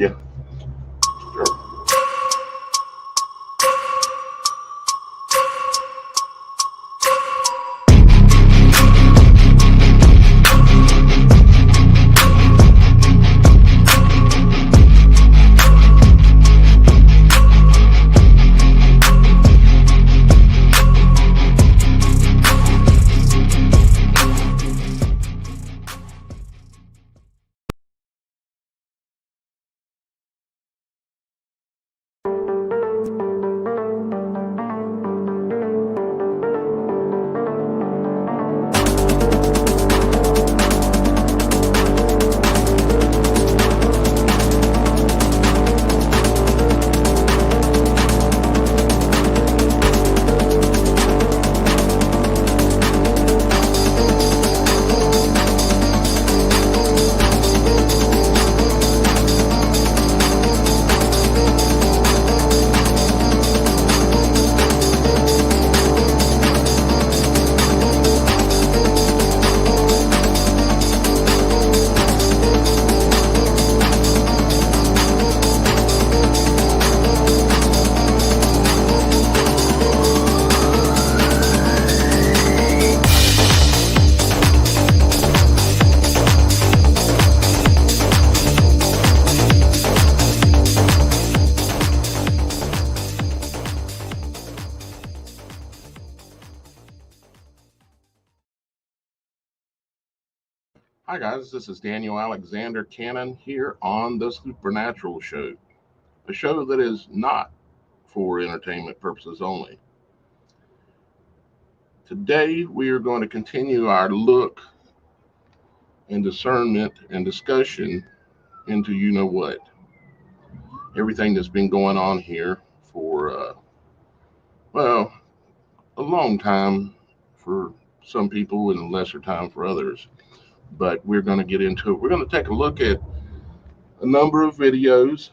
Yeah, sure. Hi, guys. This is Daniel Alexander Cannon here on The Supernatural Show, a show that is not for entertainment purposes only. Today, we are going to continue our look and discernment and discussion into you know what. Everything that's been going on here for, well, a long time for some people and a lesser time for others. But we're going to get into it. We're going to take a look at a number of videos,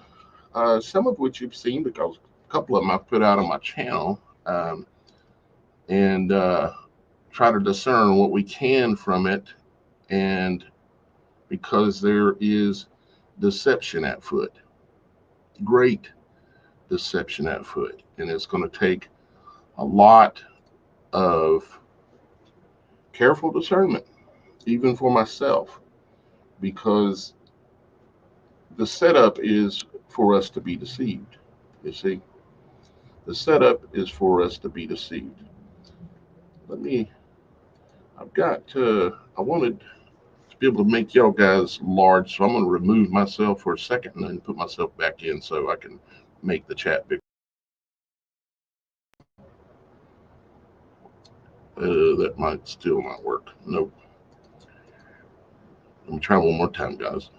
some of which you've seen because a couple of them I've put out on my channel, and try to discern what we can from it. And because there is deception at foot, great deception at foot, and it's going to take a lot of careful discernment, even for myself, because the setup is for us to be deceived. You see, the setup is for us to be deceived. I wanted to be able to make y'all guys large, so I'm going to remove myself for a second and then put myself back in so I can make the chat bigger. That might still not work. Nope. Let me try one more time, guys.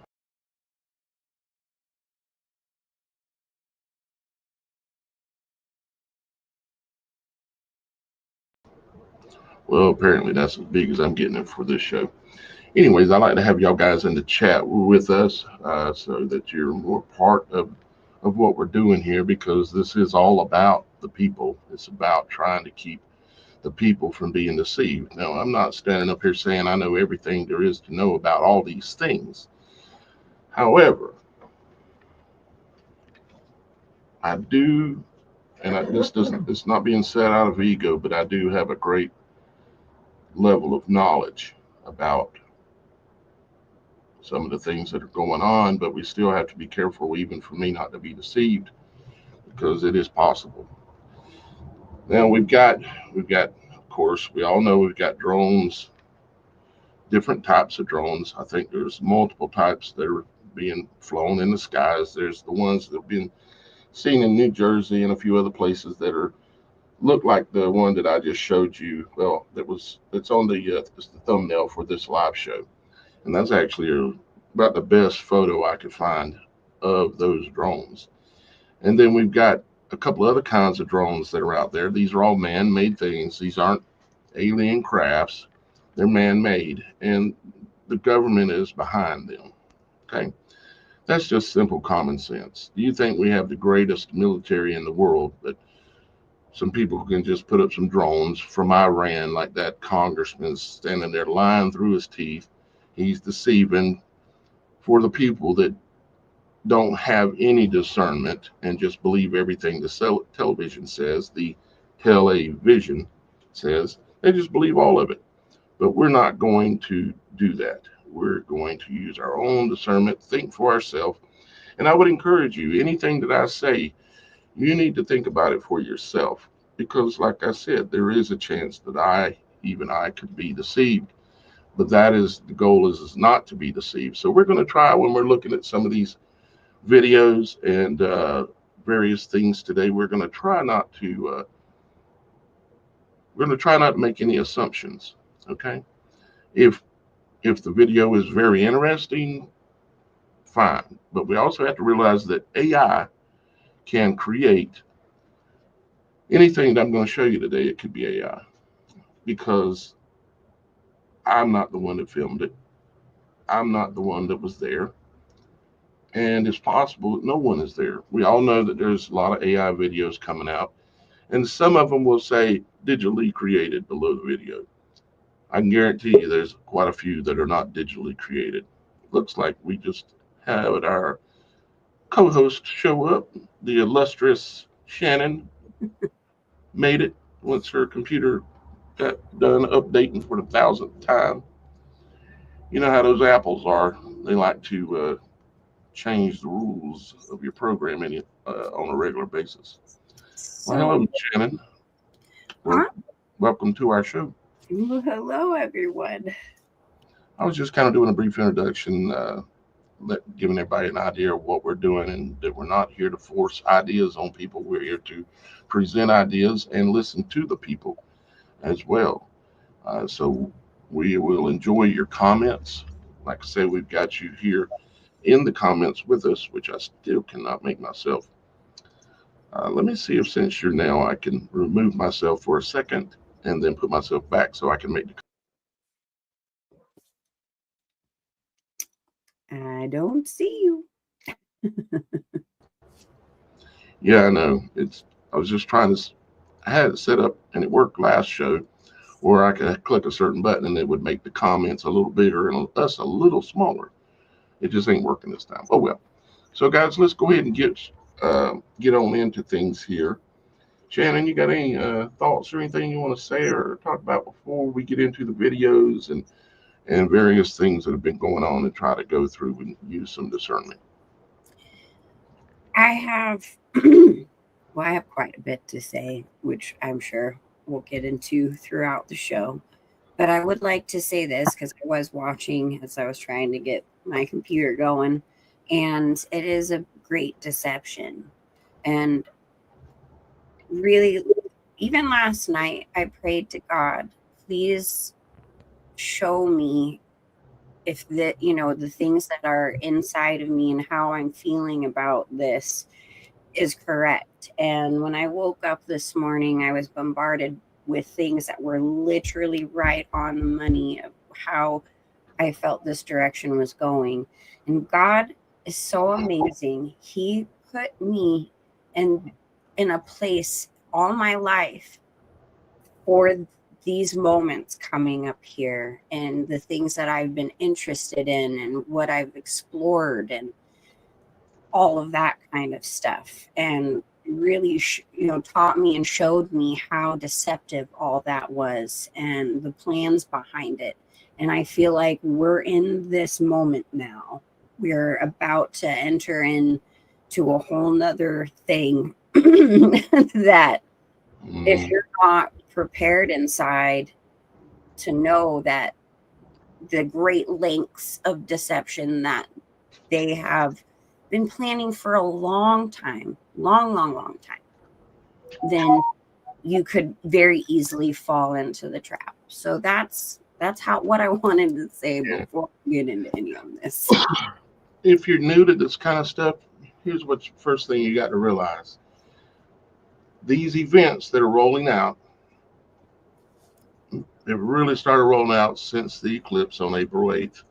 Well, apparently that's as big as I'm getting it for this show. Anyways, I like to have y'all guys in the chat with us so that you're more part of what we're doing here, because this is all about the people. It's about trying to keep the people from being deceived. Now, I'm not standing up here saying I know everything there is to know about all these things. However, I do, and it's not being said out of ego, but I do have a great level of knowledge about some of the things that are going on, but we still have to be careful, even for me, not to be deceived, because it is possible. Now we've got, of course, we all know we've got drones, different types of drones. I think there's multiple types that are being flown in the skies. There's the ones that have been seen in New Jersey and a few other places that look like the one that I just showed you. Well, it's on it's the thumbnail for this live show, and that's actually about the best photo I could find of those drones. And then we've got a couple other kinds of drones that are out there. These are all man-made things. These aren't alien crafts. They're man-made, and the government is behind them. Okay, that's just simple common sense. Do you think we have the greatest military in the world, but some people can just put up some drones from Iran, like that congressman standing there lying through his teeth? He's deceiving for the people that don't have any discernment and just believe everything the television says, the television says. They just believe all of it. But we're not going to do that. We're going to use our own discernment, think for ourselves. And I would encourage you, anything that I say, you need to think about it for yourself. Because, like I said, there is a chance that even I could be deceived. But that is the goal is not to be deceived. So we're going to try when we're looking at some of these videos and various things today. We're going to try not to make any assumptions. Okay. If the video is very interesting, fine. But we also have to realize that AI can create anything that I'm going to show you today. It could be AI because I'm not the one that filmed it. I'm not the one that was there. And it's possible that no one is there. We all know that there's a lot of AI videos coming out, and some of them will say digitally created below the video. I can guarantee you there's quite a few that are not digitally created. Looks like we just had our co-host show up. The illustrious Shannon made it once her computer got done updating for the 1,000th time. You know how those apples are. They like to change the rules of your programming on a regular basis. Well, So, hello, Shannon. Welcome to our show. hello, everyone. I was just kind of doing a brief introduction, giving everybody an idea of what we're doing, and that we're not here to force ideas on people. We're here to present ideas and listen to the people as well. So we will enjoy your comments. Like I said, we've got you here in the comments with us, which I still cannot make myself. Let me see if since you're now, I can remove myself for a second and then put myself back so I can make the. I don't see you. Yeah, I know. I was just trying to. I had it set up and it worked last show, where I could click a certain button and it would make the comments a little bigger and us a little smaller. It just ain't working this time. Oh well. So guys, let's go ahead and get on into things here. Shannon, you got any thoughts or anything you want to say or talk about before we get into the videos and various things that have been going on and try to go through and use some discernment? I have, I have quite a bit to say, which I'm sure we'll get into throughout the show. But I would like to say this because I was watching as I was trying to get my computer going, and it is a great deception. And really, even last night, I prayed to God, please show me if the things that are inside of me and how I'm feeling about this is correct. And when I woke up this morning, I was bombarded with things that were literally right on the money of how I felt this direction was going. And God is so amazing. He put me in a place all my life for these moments coming up here and the things that I've been interested in and what I've explored and all of that kind of stuff. And really, taught me and showed me how deceptive all that was and the plans behind it. And I feel like we're in this moment now. We're about to enter into a whole nother thing that if Mm, you're not prepared inside to know that the great lengths of deception that they have been planning for a long time, long time, then you could very easily fall into the trap. So that's how what I wanted to say yeah. before we get into any of this. If you're new to this kind of stuff, here's what's first thing you got to realize. These events that are rolling out, they've really started rolling out since the eclipse on April 8th.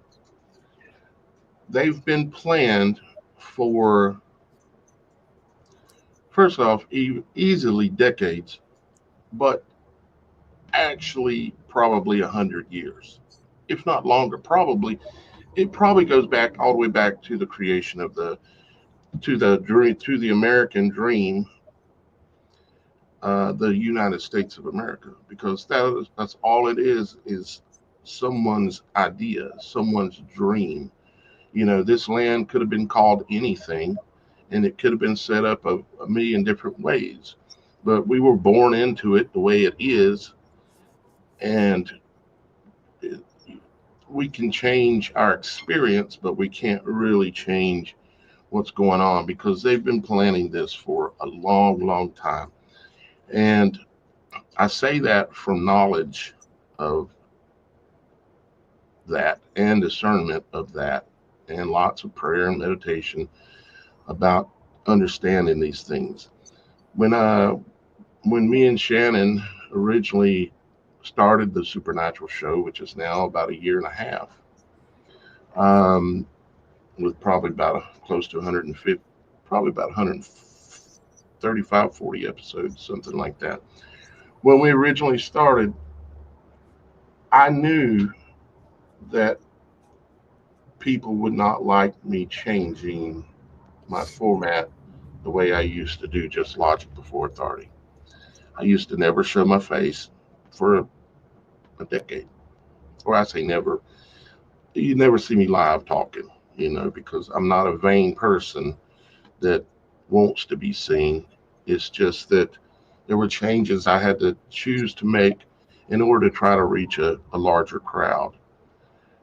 They've been planned for, first off, easily decades, but actually probably 100 years, if not longer. Probably it probably goes back all the way back to the creation of the to the American dream, the United States of America, because that's all it is someone's idea, someone's dream. This land could have been called anything, and it could have been set up a million different ways, but we were born into it the way it is, and it, we can change our experience, but we can't really change what's going on because they've been planning this for a long, long time. And I say that from knowledge of that and discernment of that, and lots of prayer and meditation about understanding these things. When when me and Shannon originally started the Supernatural Show, which is now about a year and a half, um, with probably about close to 150, probably about 135, 40 episodes, something like that. When we originally started, I knew that people would not like me changing my format the way I used to do just Logic Before Authority. I used to never show my face for a decade. Or I say never. You never see me live talking, because I'm not a vain person that wants to be seen. It's just that there were changes I had to choose to make in order to try to reach a larger crowd.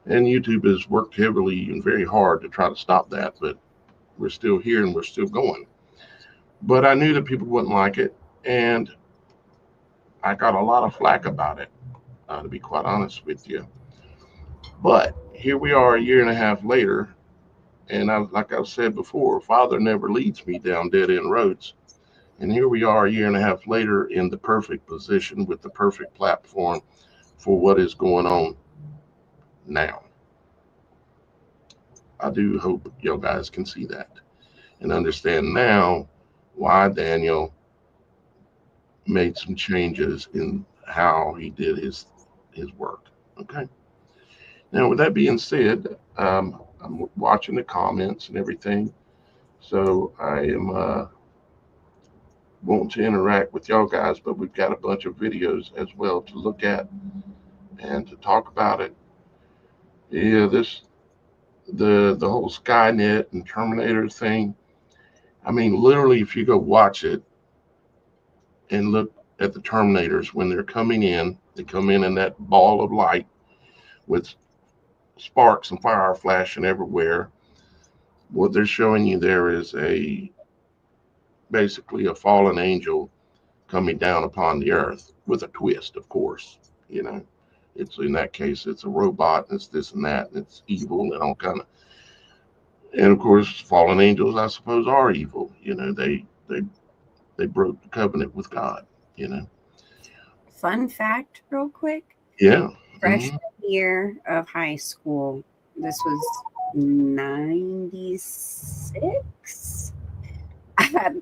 And YouTube has worked heavily and very hard to try to stop that, but we're still here and we're still going. But I knew that people wouldn't like it, and I got a lot of flack about it, to be quite honest with you. But here we are a year and a half later, and like I've said before, Father never leads me down dead end roads. And here we are a year and a half later in the perfect position with the perfect platform for what is going on now. I do hope you guys can see that and understand now why Daniel made some changes in how he did his work. Okay. Now, with that being said, I'm watching the comments and everything, so I am wanting to interact with y'all guys. But we've got a bunch of videos as well to look at and to talk about it. Yeah, the whole Skynet and Terminator thing. I mean, literally, if you go watch it and look at the Terminators when they're coming in, they come in that ball of light with sparks and fire flashing everywhere. What they're showing you there is basically a fallen angel coming down upon the earth with a twist, of course. You know, it's in that case, it's a robot, and it's this and that, and it's evil and all kind of. And of course, fallen angels, I suppose, are evil. They broke the covenant with God. You know. Fun fact, real quick. Yeah. Freshman year of high school. This was 96.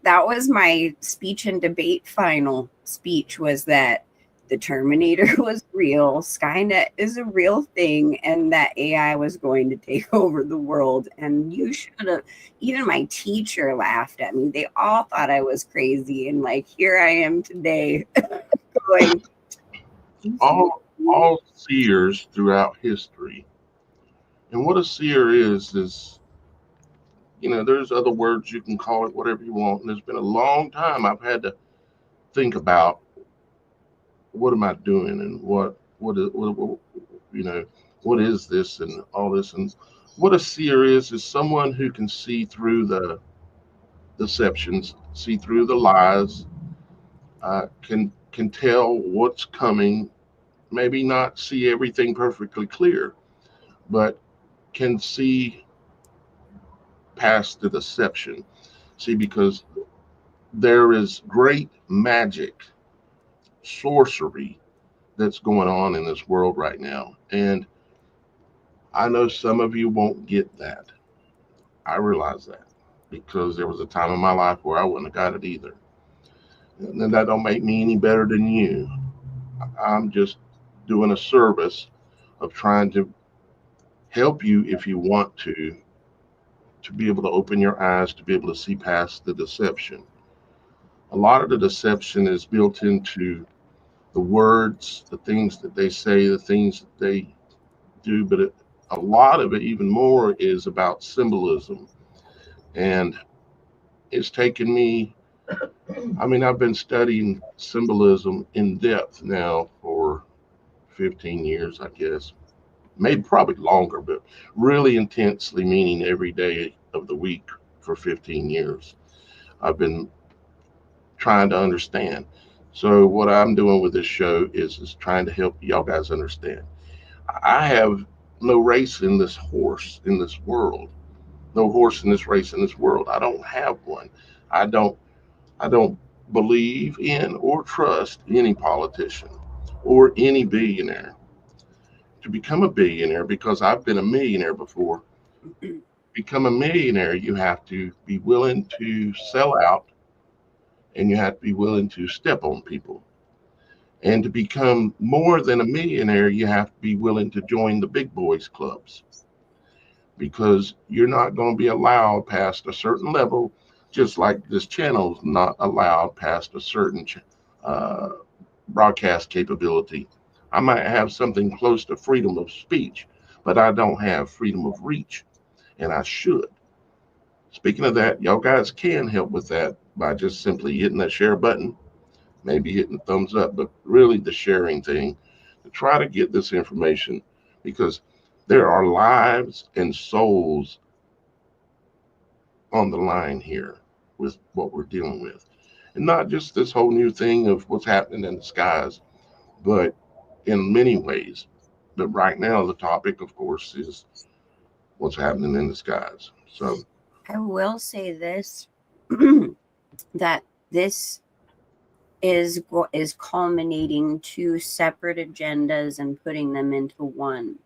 That was my speech and debate final speech, was that the Terminator was real, Skynet is a real thing, and that AI was going to take over the world. And you should have, even my teacher laughed at me. They all thought I was crazy. And like, here I am today going, all seers throughout history. And what a seer is, there's other words you can call it, whatever you want. And it's been a long time I've had to think about what am I doing and what is this and all this. And what a seer is someone who can see through the deceptions, see through the lies, can tell what's coming, maybe not see everything perfectly clear, but can see past the deception. See, because there is great magic, sorcery that's going on in this world right now. And I know some of you won't get that. I realize that because there was a time in my life where I wouldn't have got it either. And that don't make me any better than you. I'm just doing a service of trying to help you if you want to to be able to open your eyes to be able to see past the deception. A lot of the deception is built into the words, the things that they say, the things that they do, but a lot of it, even more, is about symbolism. And it's taken me, I mean, I've been studying symbolism in depth now for 15 years, I guess, maybe probably longer, but really intensely, meaning every day of the week for 15 years. I've been trying to understand. So what I'm doing with this show is trying to help y'all guys understand. I have no race in this horse in this world. No horse in this race in this world. I don't have one. I don't I don't believe in or trust any politician or any billionaire. To become a billionaire, because I've been a millionaire before, become a millionaire, you have to be willing to sell out and you have to be willing to step on people. And to become more than a millionaire, you have to be willing to join the big boys clubs because you're not going to be allowed past a certain level, just like this channel's not allowed past a certain uh, broadcast capability. I might have something close to freedom of speech, but I don't have freedom of reach, and I should. Speaking of that, y'all guys can help with that by just simply hitting that share button, maybe hitting the thumbs up, but really the sharing thing to try to get this information because there are lives and souls on the line here with what we're dealing with. And not just this whole new thing of what's happening in the skies, but in many ways. But right now, the topic, of course, is what's happening in the skies. So I will say this that this is culminating two separate agendas and putting them into one.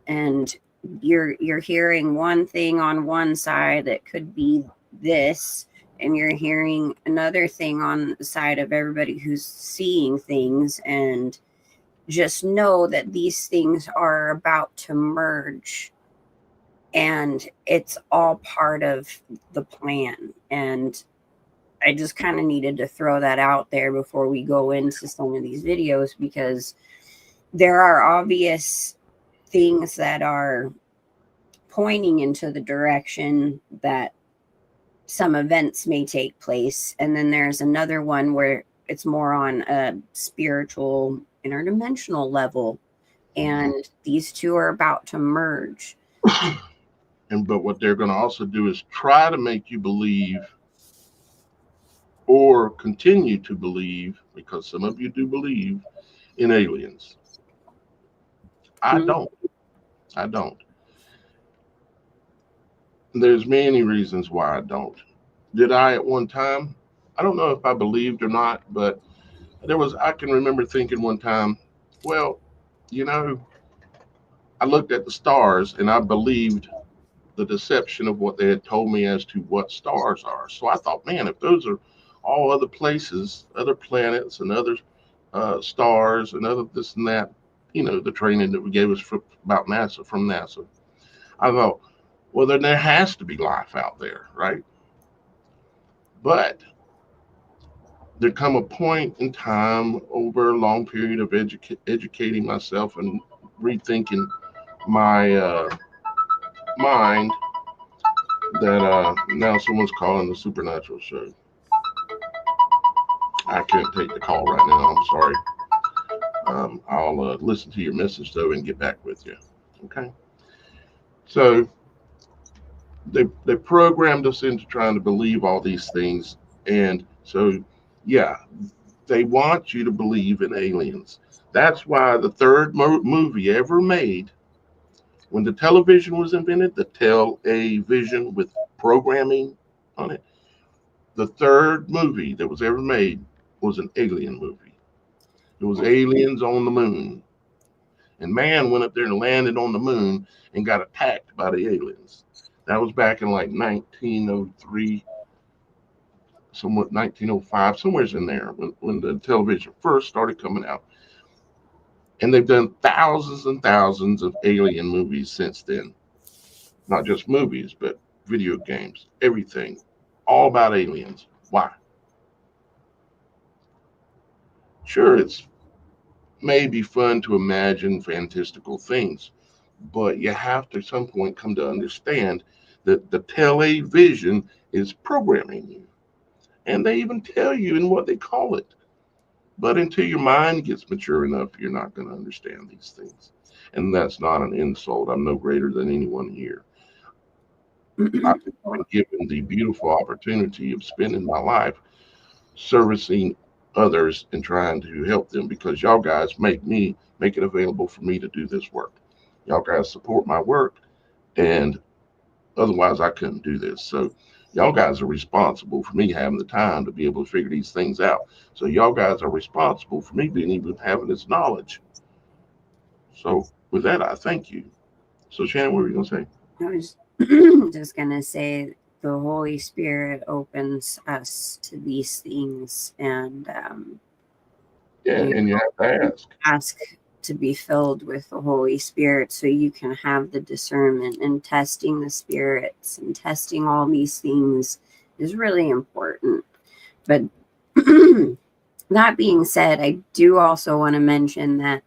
And you're hearing one thing on one side that could be this, and you're hearing another thing on the side of everybody who's seeing things. And just know that these things are about to merge, and it's all part of the plan. And I just kind of needed to throw that out there before we go into some of these videos, because there are obvious things that are pointing into the direction that some events may take place. And then there's another one where it's more on a spiritual, interdimensional level. And these two are about to merge. but what they're going to also do is try to make you believe or continue to believe, because some of you do believe in aliens. I don't. I don't. There's many reasons why I don't. Did I at one time? I don't know if I believed or not, but I can remember thinking one time, well, you know, I looked at the stars and I believed the deception of what they had told me as to what stars are. So I thought, man, if those are all other places, other planets and other stars and other this and that, the training that we gave us about NASA from NASA, I thought, well, then there has to be life out there, right? But there come a point in time over a long period of educating myself and rethinking my mind that now someone's calling the Supernatural Show. I can't take the call right now. I'm sorry. I'll listen to your message though and get back with you. Okay. So they programmed us into trying to believe all these things, and so yeah, they want you to believe in aliens. That's why the third movie ever made, when the television was invented, the television with programming on it, the third movie that was ever made was an alien movie. It was aliens on the moon. And man went up there and landed on the moon and got attacked by the aliens. That was back in like 1903, somewhat 1905, somewhere's in there when the television first started coming out. And they've done thousands and thousands of alien movies since then. Not just movies, but video games, everything, all about aliens. Why? Sure, it's maybe fun to imagine fantastical things, but you have to at some point come to understand that the television is programming you. And they even tell you in what they call it. But until your mind gets mature enough, you're not going to understand these things. And that's not an insult. I'm no greater than anyone here. I've been given the beautiful opportunity of spending my life servicing others and trying to help them because y'all guys make it available for me to do this work. Y'all guys support my work, and otherwise I couldn't do this. So y'all guys are responsible for me having the time to be able to figure these things out. So y'all guys are responsible for me being able to having this knowledge. So with that, I thank you. So Shannon, what were you gonna say? I was just going to say the Holy Spirit opens us to these things, and Yeah, and you have to ask to be filled with the Holy Spirit so you can have the discernment, and testing the spirits and testing all these things is really important. But that being said, I do also want to mention that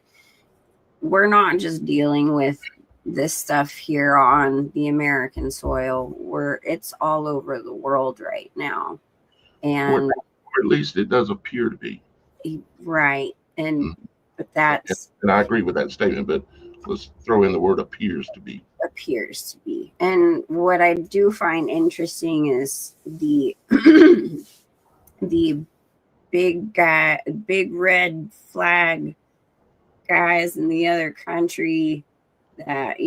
we're not just dealing with this stuff here on the American soil. It's all over the world right now. And or at least it does appear to be. Right. And but that's and I agree with that statement, but let's throw in the word appears to be. Appears to be. And what I do find interesting is the the big red flag guys in the other country that,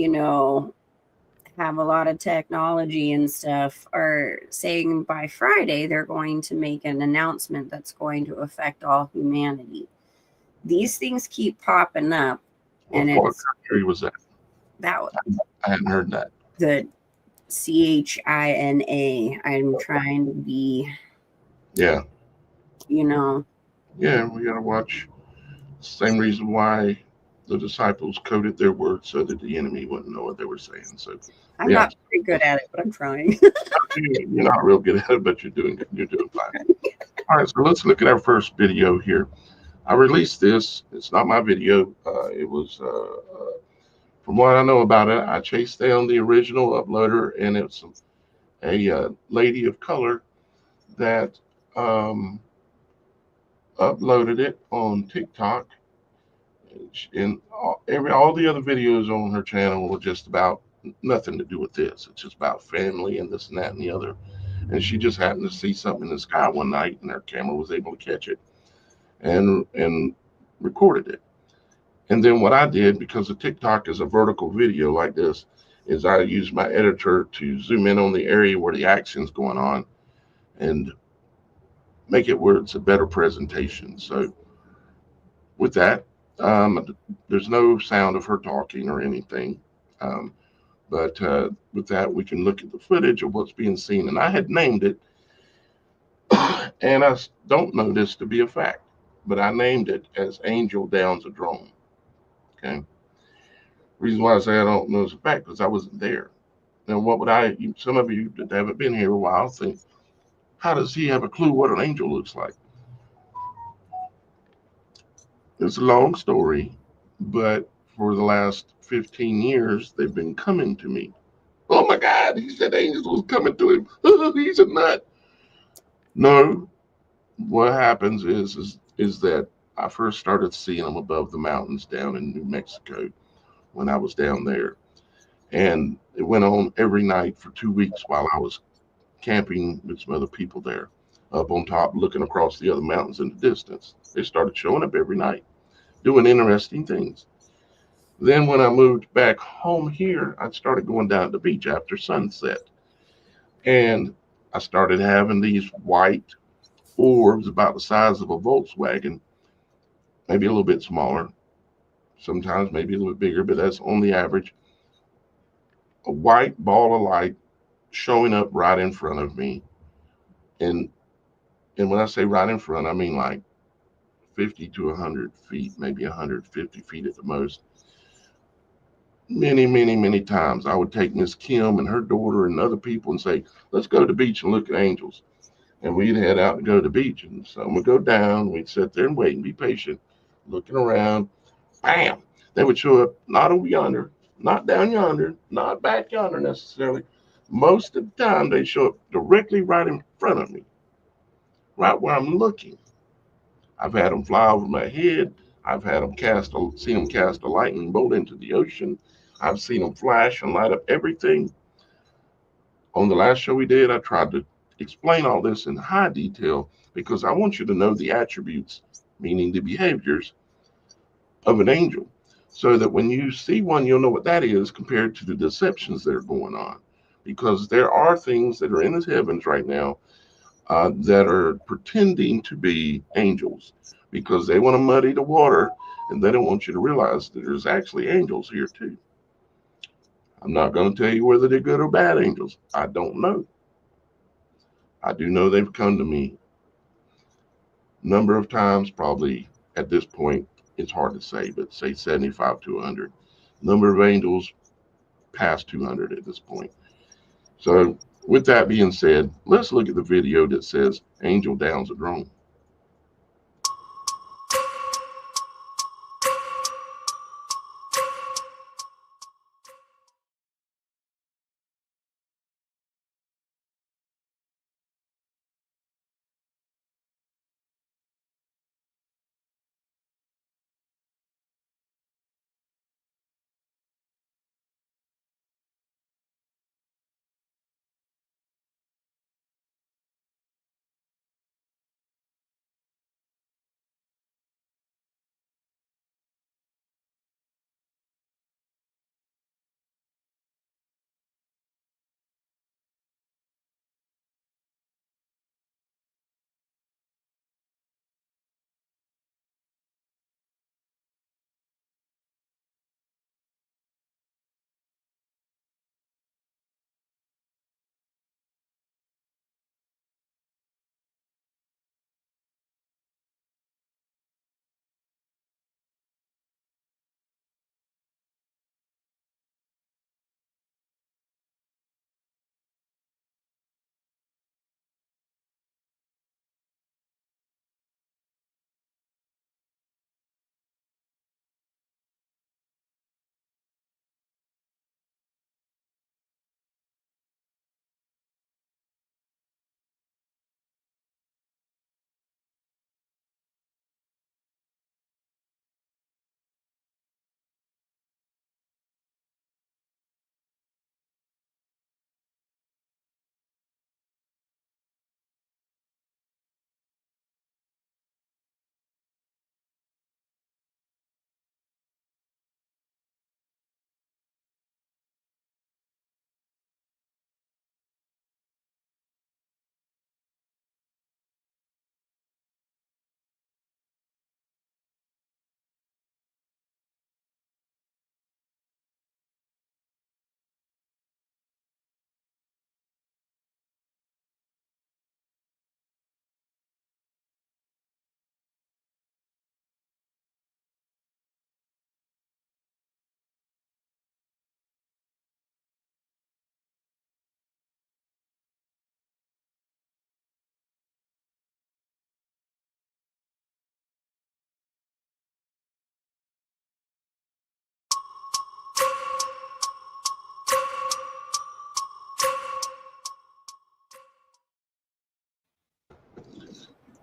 have a lot of technology and stuff are saying by Friday they're going to make an announcement that's going to affect all humanity. These things keep popping up. What country was that? I hadn't heard that. The China. I'm trying to be. Yeah. Yeah, we gotta watch. Same reason why the disciples coded their words so that the enemy wouldn't know what they were saying. So I'm not very good at it, but I'm trying. You're not real good at it, but you're doing fine. All right, so let's look at our first video here. I released this. It's not my video. It was, from what I know about it, I chased down the original uploader, and it's a lady of color that uploaded it on TikTok. And all the other videos on her channel were just about nothing to do with this. It's just about family and this and that and the other. And she just happened to see something in the sky one night, and her camera was able to catch it and recorded it. And then what I did, because the TikTok is a vertical video like this, is I used my editor to zoom in on the area where the action's going on and make it where it's a better presentation. So with that, there's no sound of her talking or anything. But with that, we can look at the footage of what's being seen. And I had named it, and I don't know this to be a fact, but I named it as Angel Downs a Drone. Okay. Reason why I say I don't know it's a fact because I wasn't there. Now, some of you that haven't been here a while think, how does he have a clue what an angel looks like? It's a long story, but for the last 15 years, they've been coming to me. Oh my God, he said angels was coming to him. He's a nut. No, what happens is that I first started seeing them above the mountains down in New Mexico when I was down there. And it went on every night for 2 weeks while I was camping with some other people there up on top, looking across the other mountains in the distance. They started showing up every night, doing interesting things. Then when I moved back home here, I started going down to the beach after sunset. And I started having these white orbs about the size of a Volkswagen, maybe a little bit smaller, sometimes maybe a little bit bigger, but that's on the average. A white ball of light showing up right in front of me. And when I say right in front, I mean like 50 to 100 feet, maybe 150 feet at the most. many, many, many times I would take Miss Kim and her daughter and other people and say, let's go to the beach and look at angels. And we'd head out to go to the beach. And some would go down. We'd sit there and wait and be patient, looking around. Bam! They would show up, not over yonder, not down yonder, not back yonder necessarily. Most of the time, they show up directly right in front of me, right where I'm looking. I've had them fly over my head. I've had them seen them cast a lightning bolt into the ocean. I've seen them flash and light up everything. On the last show we did, I tried to explain all this in high detail because I want you to know the attributes, meaning the behaviors of an angel, so that when you see one, you'll know what that is compared to the deceptions that are going on. Because there are things that are in the heavens right now that are pretending to be angels because they want to muddy the water and they don't want you to realize that there's actually angels here too. I'm not going to tell you whether they're good or bad angels. I don't know. I do know they've come to me a number of times, probably at this point, it's hard to say, but say 75 to 100. Number of angels past 200 at this point. So, with that being said, let's look at the video that says Angel downs a drone.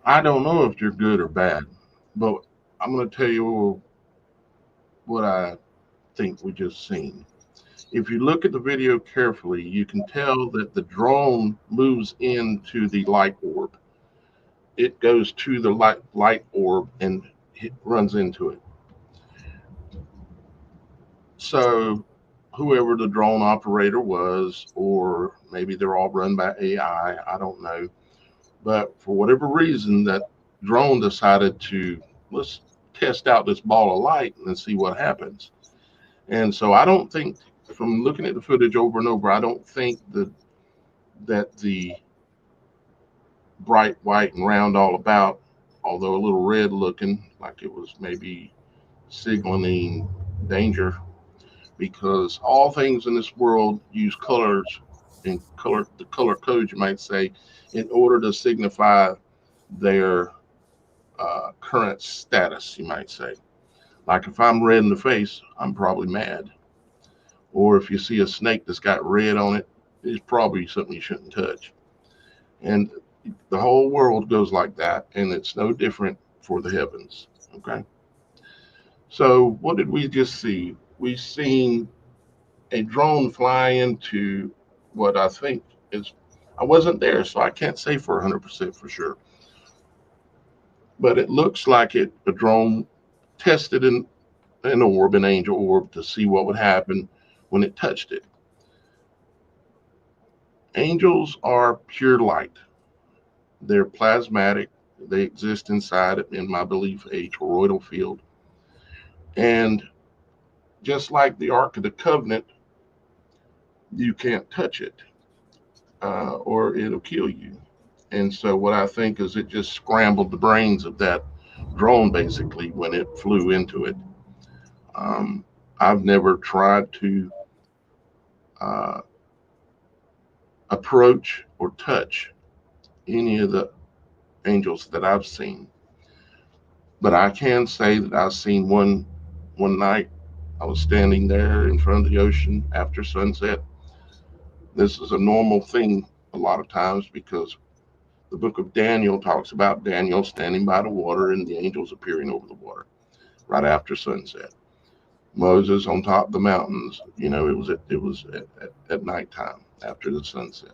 I don't know if they're good or bad, but I'm going to tell you what I think we just seen. If you look at the video carefully, you can tell that the drone moves into the light orb. It goes to the light orb and runs into it. So, whoever the drone operator was, or maybe they're all run by AI, I don't know. But for whatever reason, that drone decided to let's test out this ball of light and see what happens. And so I don't think, from looking at the footage over and over, I don't think that the bright white and round all about, although a little red looking, like it was maybe signaling danger, because all things in this world use colors and the color code, you might say, in order to signify their current status, you might say. Like if I'm red in the face, I'm probably mad. Or if you see a snake that's got red on it, it's probably something you shouldn't touch. And the whole world goes like that, and it's no different for the heavens. Okay. So what did we just see? We seen a drone fly into what I think is, I wasn't there, so I can't say for 100% for sure. But it looks like a drone tested an orb, an angel orb, to see what would happen when it touched it. Angels are pure light. They're plasmatic. They exist inside, in my belief, a toroidal field. And just like the Ark of the Covenant, you can't touch it or it'll kill you. And so what I think is it just scrambled the brains of that drone basically when it flew into it. I've never tried to uh, approach or touch any of the angels that I've seen. But I can say that I've seen one night. I was standing there in front of the ocean after sunset. This is a normal thing a lot of times because the book of Daniel talks about Daniel standing by the water and the angels appearing over the water right after sunset. Moses on top of the mountains, it was at nighttime after the sunset.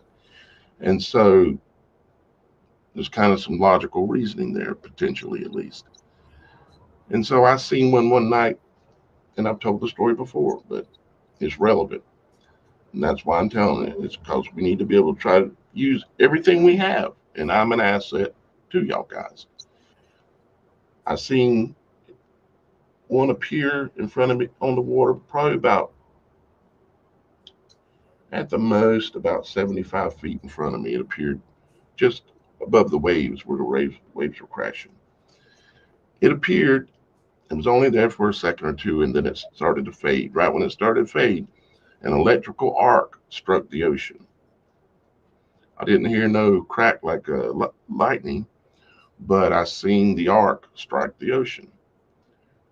And so there's kind of some logical reasoning there, potentially at least. And so I seen one night, and I've told the story before, but it's relevant. And that's why I'm telling it. It's because we need to be able to try to use everything we have. And I'm an asset to y'all guys. I seen one appear in front of me on the water, probably about, at the most, about 75 feet in front of me. It appeared just above the waves where the waves were crashing. It appeared, it was only there for a second or two, and then it started to fade. Right when it started to fade, an electrical arc struck the ocean. I didn't hear no crack like lightning, but I seen the arc strike the ocean.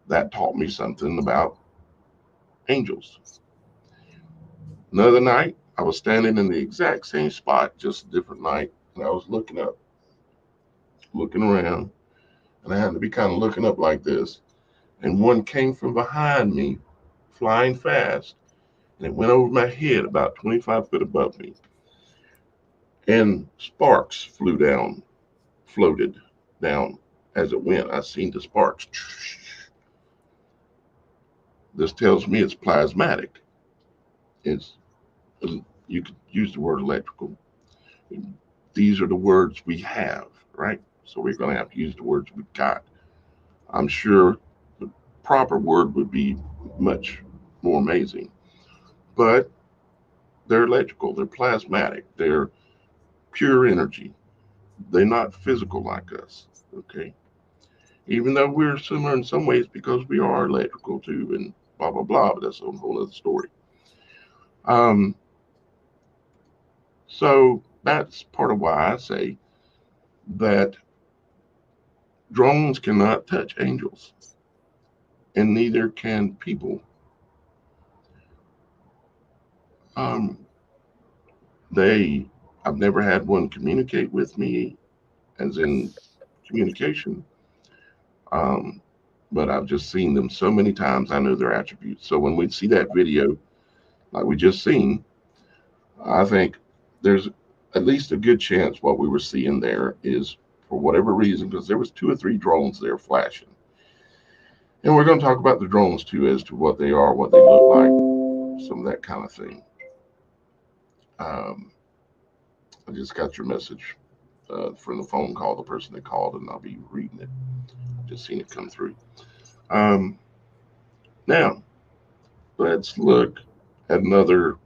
That taught me something about angels. Another night, I was standing in the exact same spot, just a different night, and I was looking up, looking around, and I had to be kind of looking up like this. And one came from behind me, flying fast, and it went over my head about 25 feet above me. And sparks floated down as it went. I seen the sparks. This tells me it's plasmatic. It's, you could use the word electrical. These are the words we have, right? So we're going to have to use the words we've got. I'm sure the proper word would be much more amazing. But they're electrical, they're plasmatic, they're pure energy. They're not physical like us, okay? Even though we're similar in some ways because we are electrical too, and blah, blah, blah, but that's a whole other story. Um, so that's part of why I say that drones cannot touch angels, and neither can people. Um, I've never had one communicate with me, as in communication. Um, but I've just seen them so many times, I know their attributes. So when we see that video, like we just seen, I think there's at least a good chance what we were seeing there is, for whatever reason, because there was 2 or 3 drones there flashing. And we're going to talk about the drones too, as to what they are, what they look like, some of that kind of thing. Um, I just got your message from the phone call, the person that called, and I'll be reading it. Just seen it come through. Now, let's look at another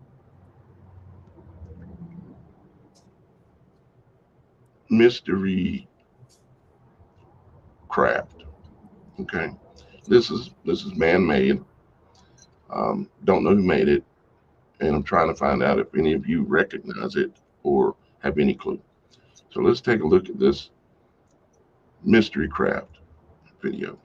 mystery craft. Okay, this is man-made. Don't know who made it, and I'm trying to find out if any of you recognize it or have any clue. So let's take a look at this mystery craft video.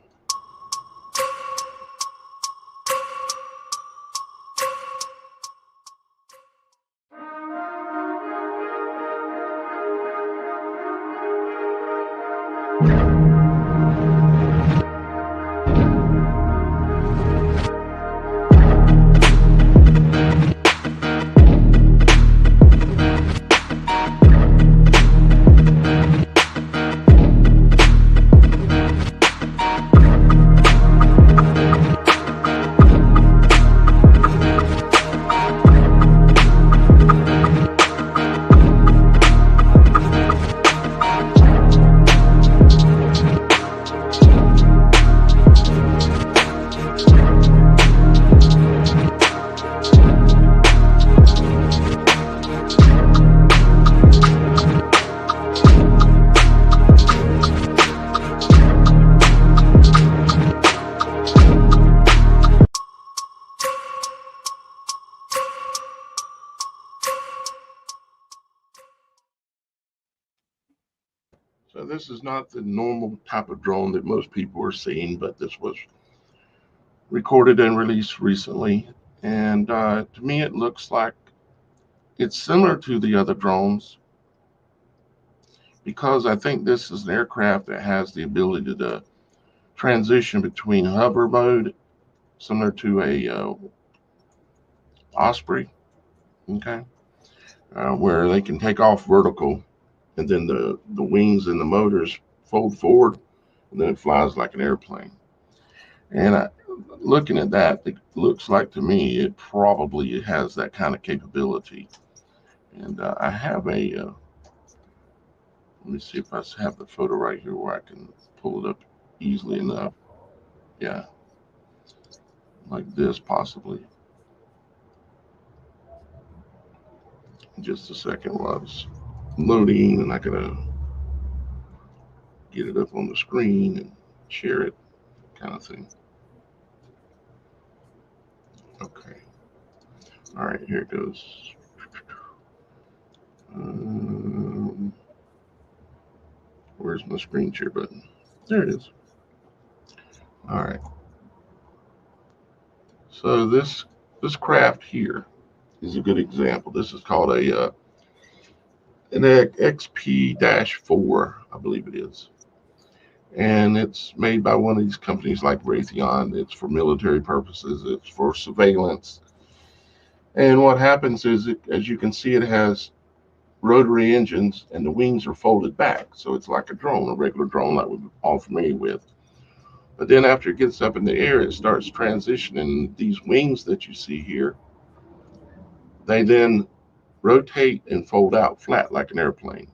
So this is not the normal type of drone that most people are seeing, but this was recorded and released recently. And to me, it looks like it's similar to the other drones because I think this is an aircraft that has the ability to transition between hover mode, similar to a Osprey, okay, where they can take off vertical, and then the wings and the motors fold forward, and then it flies like an airplane. And looking at that, it looks like to me it probably has that kind of capability. And I have a, let me see if I have the photo right here where I can pull it up easily enough. Yeah, like this possibly. Just a second while it's loading, and I gotta get it up on the screen and share it, kind of thing. Okay. All right, here it goes. Where's my screen share button? There it is. All right. So this craft here is a good example. This is called an XP-4, I believe it is. And it's made by one of these companies like Raytheon. It's for military purposes. It's for surveillance. And what happens is, as you can see, it has rotary engines and the wings are folded back. So it's like a drone, a regular drone like we're all familiar with. But then after it gets up in the air, it starts transitioning. These wings that you see here, they then rotate and fold out flat like an airplane.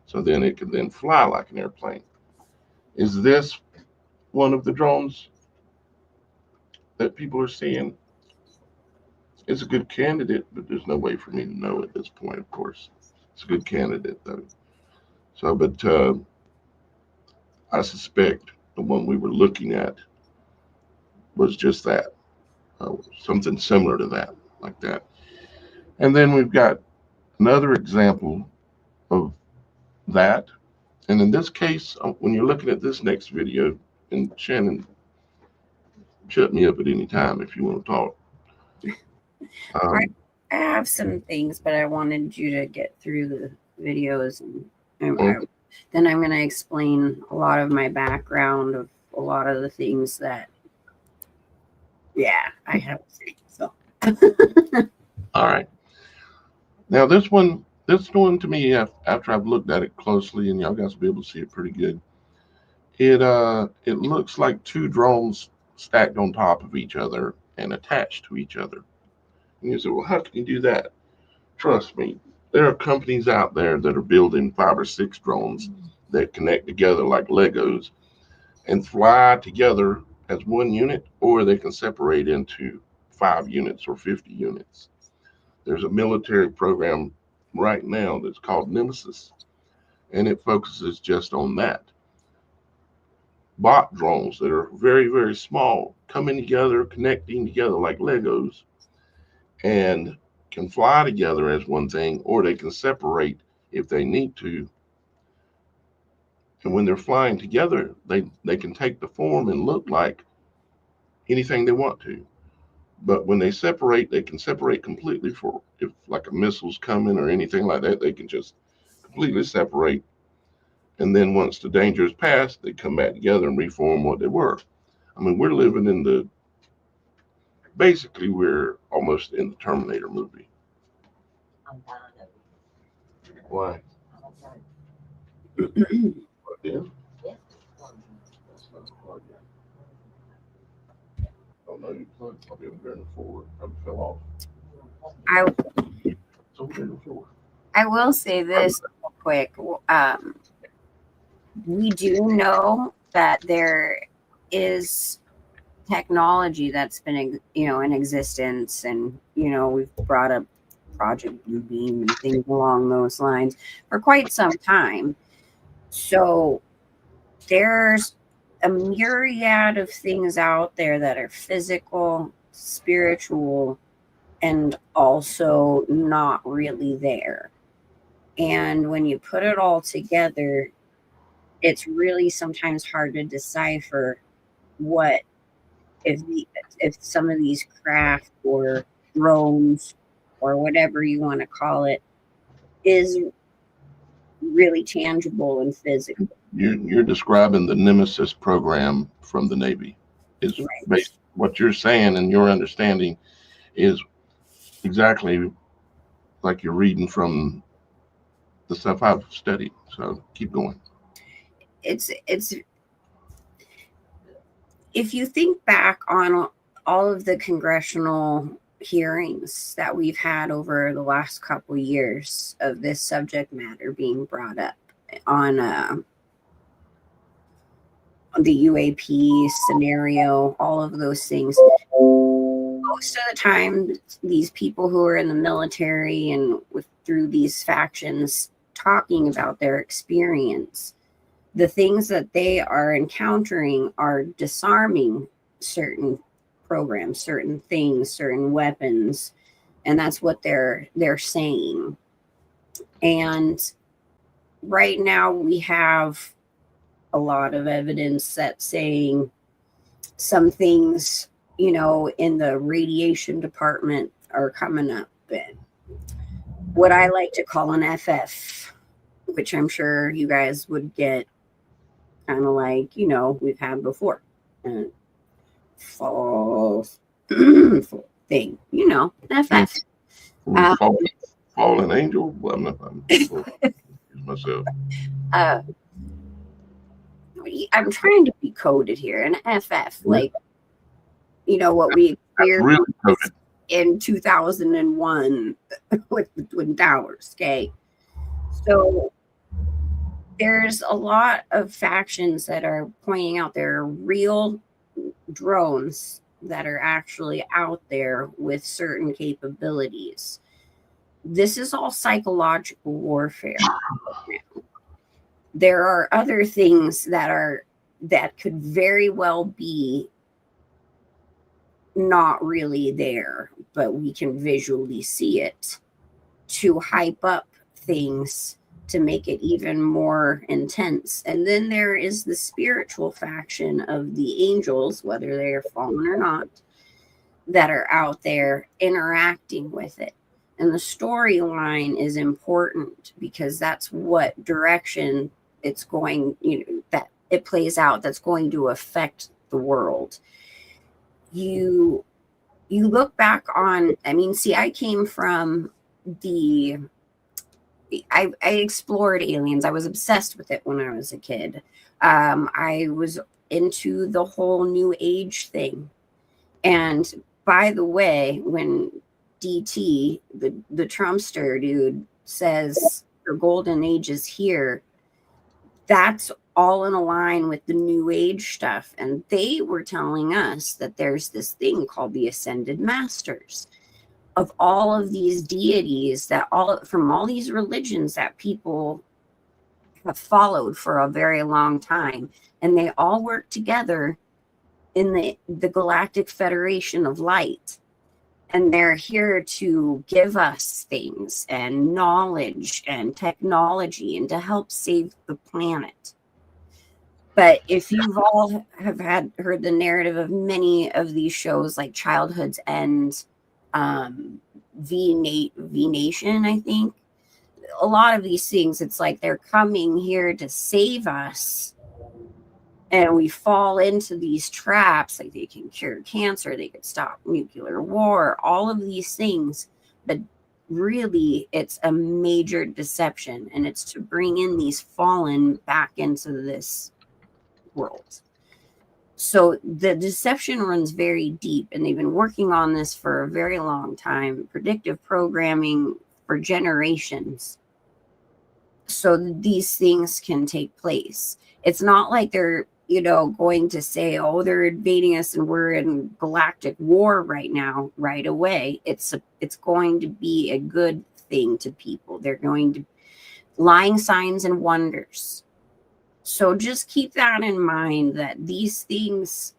So then it can then fly like an airplane. Is this one of the drones that people are seeing? It's a good candidate, but there's no way for me to know at this point, of course. It's a good candidate, though. So, but I suspect the one we were looking at was just that, something similar to that, like that. And then we've got another example of that. And in this case, when you're looking at this next video, and Shannon, shut me up at any time if you want to talk. I have some things, but I wanted you to get through the videos, and then I'm going to explain a lot of my background of a lot of the things that, I have to say. So, all right. Now this one to me, after I've looked at it closely, and y'all guys will be able to see it pretty good. It looks like two drones stacked on top of each other and attached to each other. And you say, well, how can you do that? Trust me, there are companies out there that are building 5 or 6 drones that connect together like Legos and fly together as one unit, or they can separate into 5 units or 50 units. There's a military program right now that's called Nemesis, and it focuses just on that. bot drones that are very, very small, coming together, connecting together like Legos, and can fly together as one thing, or they can separate if they need to. And when they're flying together, they can take the form and look like anything they want to. But when they separate, they can separate completely. For if like a missile's coming or anything like that, they can just completely separate. And then once the danger is past, they come back together and reform what they were. I mean, we're living in basically, we're almost in the Terminator movie. Why? Yeah. Oh no, you plugged probably over there in the floor. Probably fell off. It's over there in the floor. I will say this real quick. We do know that there is technology that's been, in existence, and we've brought up Project Bluebeam and things along those lines for quite some time. So there's a myriad of things out there that are physical, spiritual, and also not really there. And when you put it all together, it's really sometimes hard to decipher what if some of these craft or drones or whatever you want to call it is really tangible and physical. You're describing the Nemesis program from the Navy. Is Right. What you're saying and your understanding is exactly like you're reading from the stuff I've studied. So keep going. It's if you think back on all of the congressional hearings that we've had over the last couple of years of this subject matter being brought up on the UAP scenario, all of those things. Most of the time, these people who are in the military and through these factions talking about their experience, the things that they are encountering are disarming certain programs, certain things, certain weapons, and that's what they're saying. And right now we have a lot of evidence that's saying some things, in the radiation department are coming up. And what I like to call an FF, which I'm sure you guys would get kind of like, we've had before. And false thing, FF. Fallen angel? Well, I'm myself. I'm trying to be coded here. An FF, like, what we experienced really in 2001 with the Twin Towers. Okay. So there's a lot of factions that are pointing out there are real drones that are actually out there with certain capabilities. This is all psychological warfare. There are other things that could very well be not really there, but we can visually see it to hype up things to make it even more intense. And then there is the spiritual faction of the angels, whether they are fallen or not, that are out there interacting with it. And the storyline is important because that's what direction it's going, that it plays out, that's going to affect the world. You look back on, I came from I explored aliens. I was obsessed with it when I was a kid. I was into the whole new age thing. And by the way, when DT, the Trumpster dude, says the golden age is here, that's all in a line with the new age stuff. And they were telling us that there's this thing called the Ascended Masters of all of these deities that from all these religions that people have followed for a very long time, and they all work together in the Galactic Federation of Light. And they're here to give us things and knowledge and technology and to help save the planet. But if you've all have heard the narrative of many of these shows, like Childhood's End, V Nation, I think, a lot of these things, it's like they're coming here to save us, and we fall into these traps. Like, they can cure cancer, they could stop nuclear war, all of these things. But really, it's a major deception, and it's to bring in these fallen back into this world. So the deception runs very deep, and they've been working on this for a very long time, predictive programming for generations, so these things can take place. It's not like they're, going to say, oh, they're invading us and we're in galactic war right now, right away. It's going to be a good thing to people. They're going to lying signs and wonders. So just keep that in mind, that these things,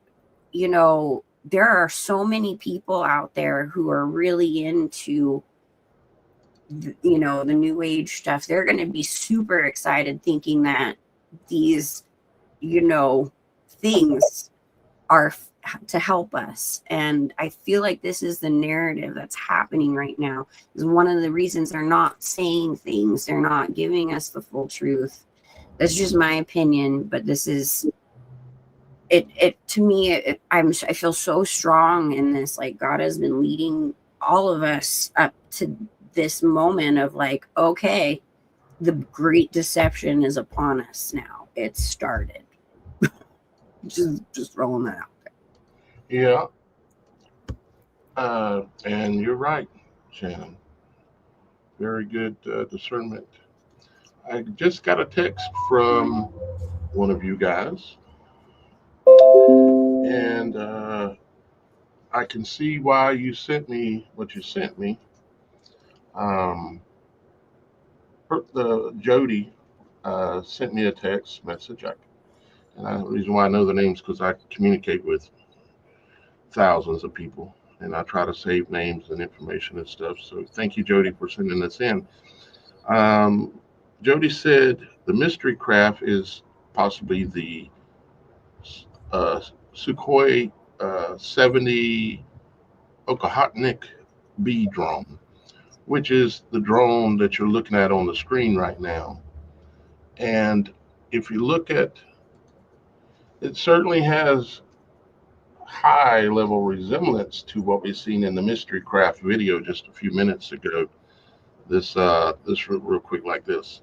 there are so many people out there who are really into, the new age stuff. They're going to be super excited thinking that these, things are to help us. And I feel like this is the narrative that's happening right now. Is one of the reasons they're not saying things. They're not giving us the full truth. That's just my opinion, but this is it to me. I feel so strong in this. Like, God has been leading all of us up to this moment of like, okay, the great deception is upon us now. It started. just throwing that out Yeah. And you're right, Shannon. Very good discernment. I just got a text from one of you guys, and I can see why you sent me what you sent me. Um, Jody sent me a text message, the reason why I know the names because I communicate with thousands of people, and I try to save names and information and stuff. So thank you, Jody, for sending this in. Um, Jody said the mystery craft is possibly the uh, Sukhoi 70 Okahotnik B drone, which is the drone that you're looking at on the screen right now. And if you look at it, certainly has high level resemblance to what we've seen in the mystery craft video just a few minutes ago. This real quick like this.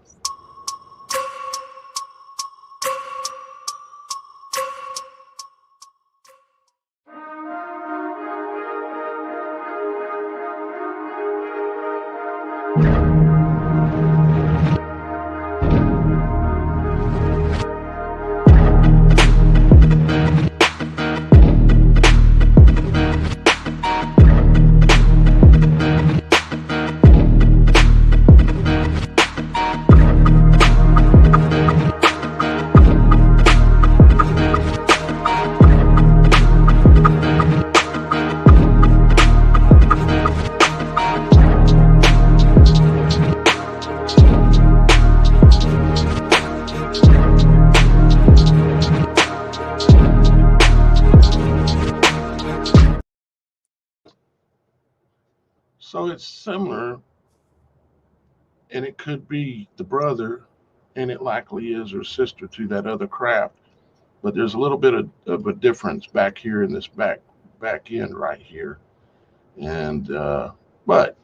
So it's similar, and it could be the brother, and it likely is or sister to that other craft. But there's a little bit of a difference back here in this back end right here. And but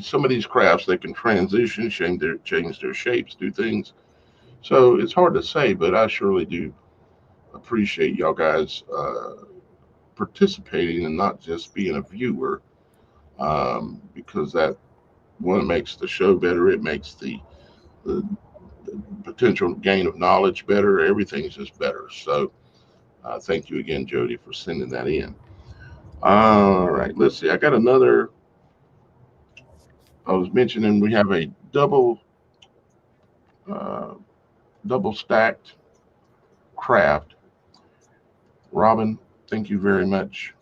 some of these crafts, they can transition, change their shapes, do things. So it's hard to say, but I surely do appreciate y'all guys participating and not just being a viewer, because that one makes the show better. It makes the potential gain of knowledge better. Everything's just better. So thank you again, Jody, for sending that in. All right, let's see. I got another. I was mentioning we have a double uh, double stacked craft. Robin, thank you very much.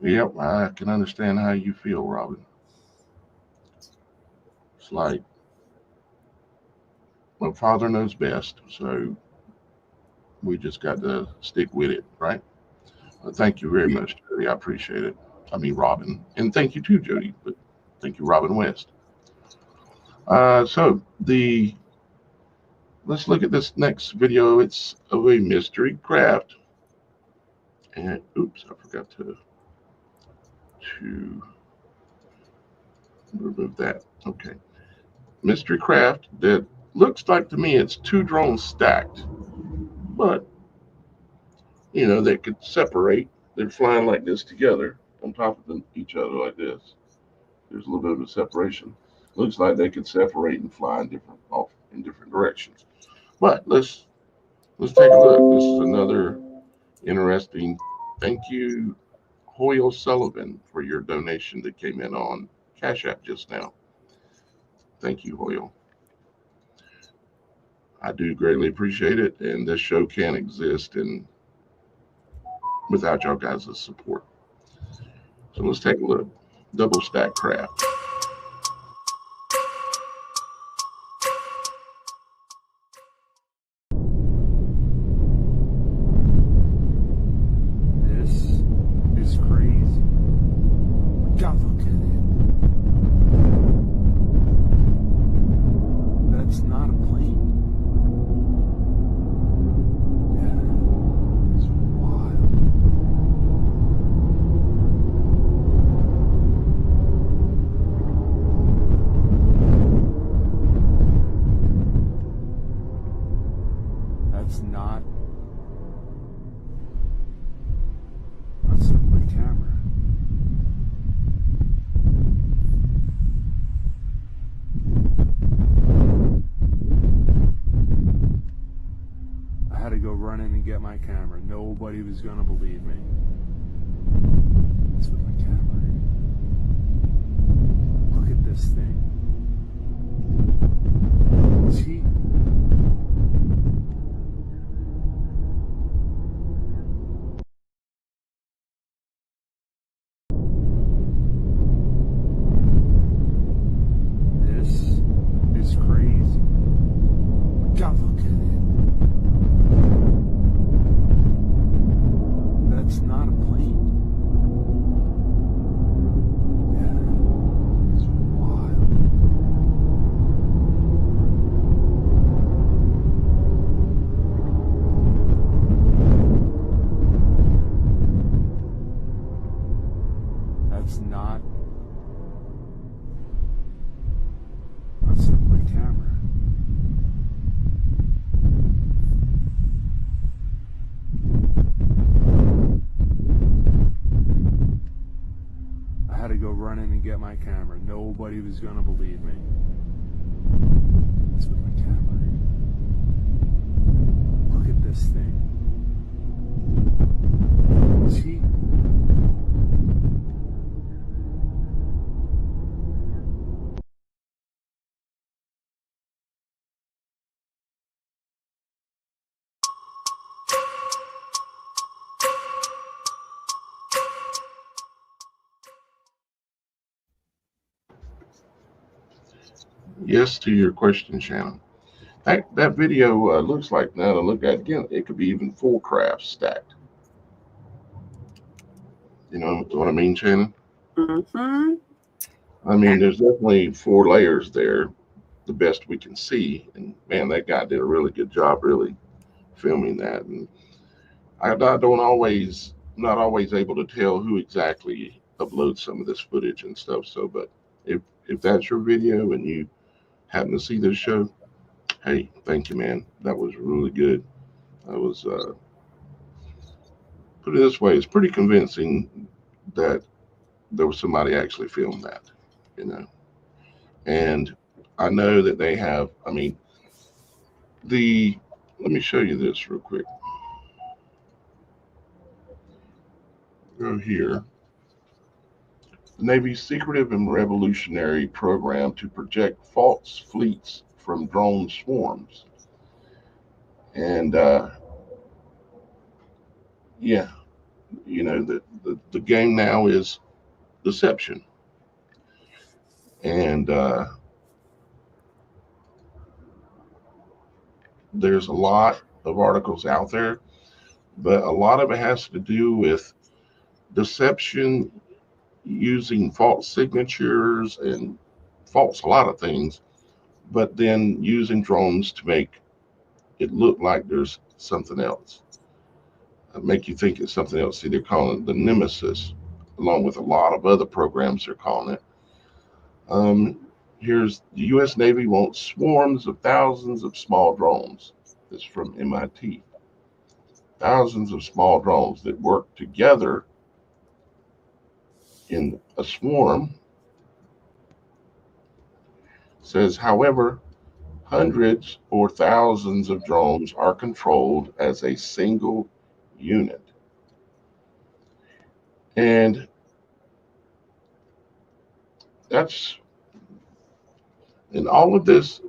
Yep, I can understand how you feel, Robin. It's like my father knows best, so we just got to stick with it, right? Thank you very much, Jody. I appreciate it. I mean, Robin, and thank you too, Jody. But thank you, Robin West. So the let's look at this next video. It's of a mystery craft, and oops, I forgot to remove that. Okay, mystery craft that looks like to me it's two drones stacked, but they could separate. They're flying like this together on top of each other like this. There's a little bit of a separation. Looks like they could separate and fly in different directions. But let's take a look. This is another interesting. Thank you, Hoyle Sullivan, for your donation that came in on Cash App just now. Thank you, Hoyle. I do greatly appreciate it, and this show can't exist without y'all guys' support. So let's take a look. Double stack craft. This is crazy. God, look at it. That's not a plane. Yeah, it's wild. That's not. That's not my camera. I had to go run in and get my camera. Nobody was gonna believe me. What's with my camera? Look at this thing. See? This is crazy. God, look at it. That's not a plane. Yeah, it's wild. That's not. That's not my camera. I had to go run in and get my camera. Nobody was gonna believe me. What's with my camera? Look at this thing. See? Yes to your question, Shannon. That video looks like, now to look at again, it could be even full crafts stacked. You know what I mean, Shannon? Mm-hmm. I mean, there's definitely 4 layers there, the best we can see. And man, that guy did a really good job, really filming that. And I don't always, not always able to tell who exactly uploads some of this footage and stuff. So, but if that's your video and you happen to see this show, hey, thank you, man. That was really good. That was put it this way, it's pretty convincing that there was somebody actually filmed that, you know. And I know that they have. I mean, the let me show you this real quick. Go here. The Navy's secretive and revolutionary program to project false fleets from drone swarms. And yeah, you know, the game now is deception. And there's a lot of articles out there, but a lot of it has to do with deception using false signatures and false a lot of things, but then using drones to make it look like there's something else, make you think it's something else. See, they're calling it the nemesis, along with a lot of other programs they're calling it. Here's the U.S. Navy wants swarms of thousands of small drones. This is from MIT. Thousands of small drones that work together in a swarm. Says, however, hundreds or thousands of drones are controlled as a single unit. And all of this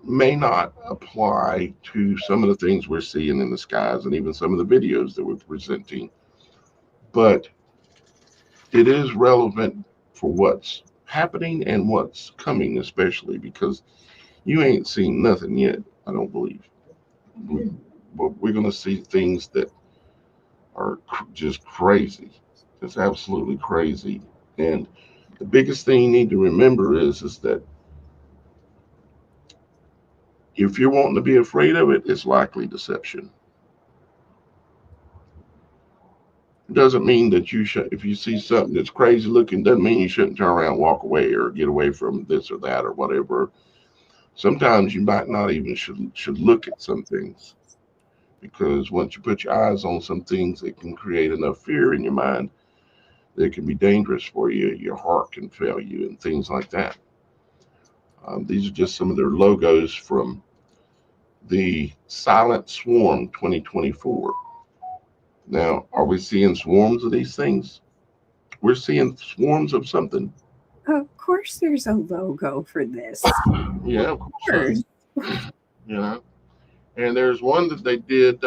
may not apply to some of the things we're seeing in the skies and even some of the videos that we're presenting, but it is relevant for what's happening and what's coming, especially because you ain't seen nothing yet, I don't believe. But we're going to see things that are just crazy. It's absolutely crazy. And the biggest thing you need to remember is that if you're wanting to be afraid of it, it's likely deception. It doesn't mean that you should, if you see something that's crazy looking, doesn't mean you shouldn't turn around, walk away, or get away from this or that or whatever. Sometimes you might not even should look at some things, because once you put your eyes on some things, it can create enough fear in your mind that it can be dangerous for you. Your heart can fail you and things like that. These are just some of their logos from the Silent Swarm 2024. Now, are we seeing swarms of these things? We're seeing swarms of something. Of course, there's a logo for this. Yeah, of course. You know, and there's one that they did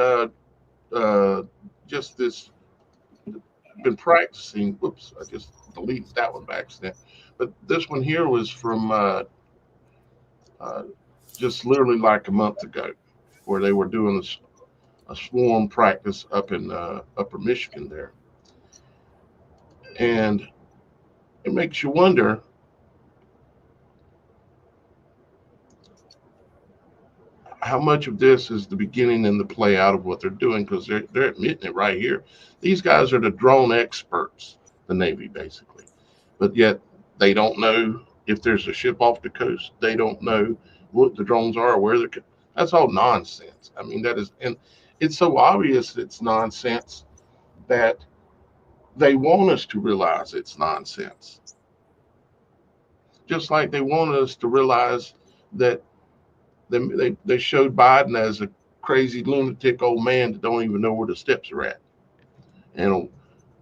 just this. Been practicing. Whoops, I just deleted that one by accident. But this one here was from just literally like a month ago, where they were doing a swarm practice up in Upper Michigan there, and it makes you wonder how much of this is the beginning and the play out of what they're doing, because they're admitting it right here. These guys are the drone experts, the Navy basically, but yet they don't know if there's a ship off the coast. They don't know what the drones are, where they're. That's all nonsense. I mean, that is, and it's so obvious it's nonsense that they want us to realize it's nonsense. Just like they want us to realize that they showed Biden as a crazy lunatic old man that don't even know where the steps are at, and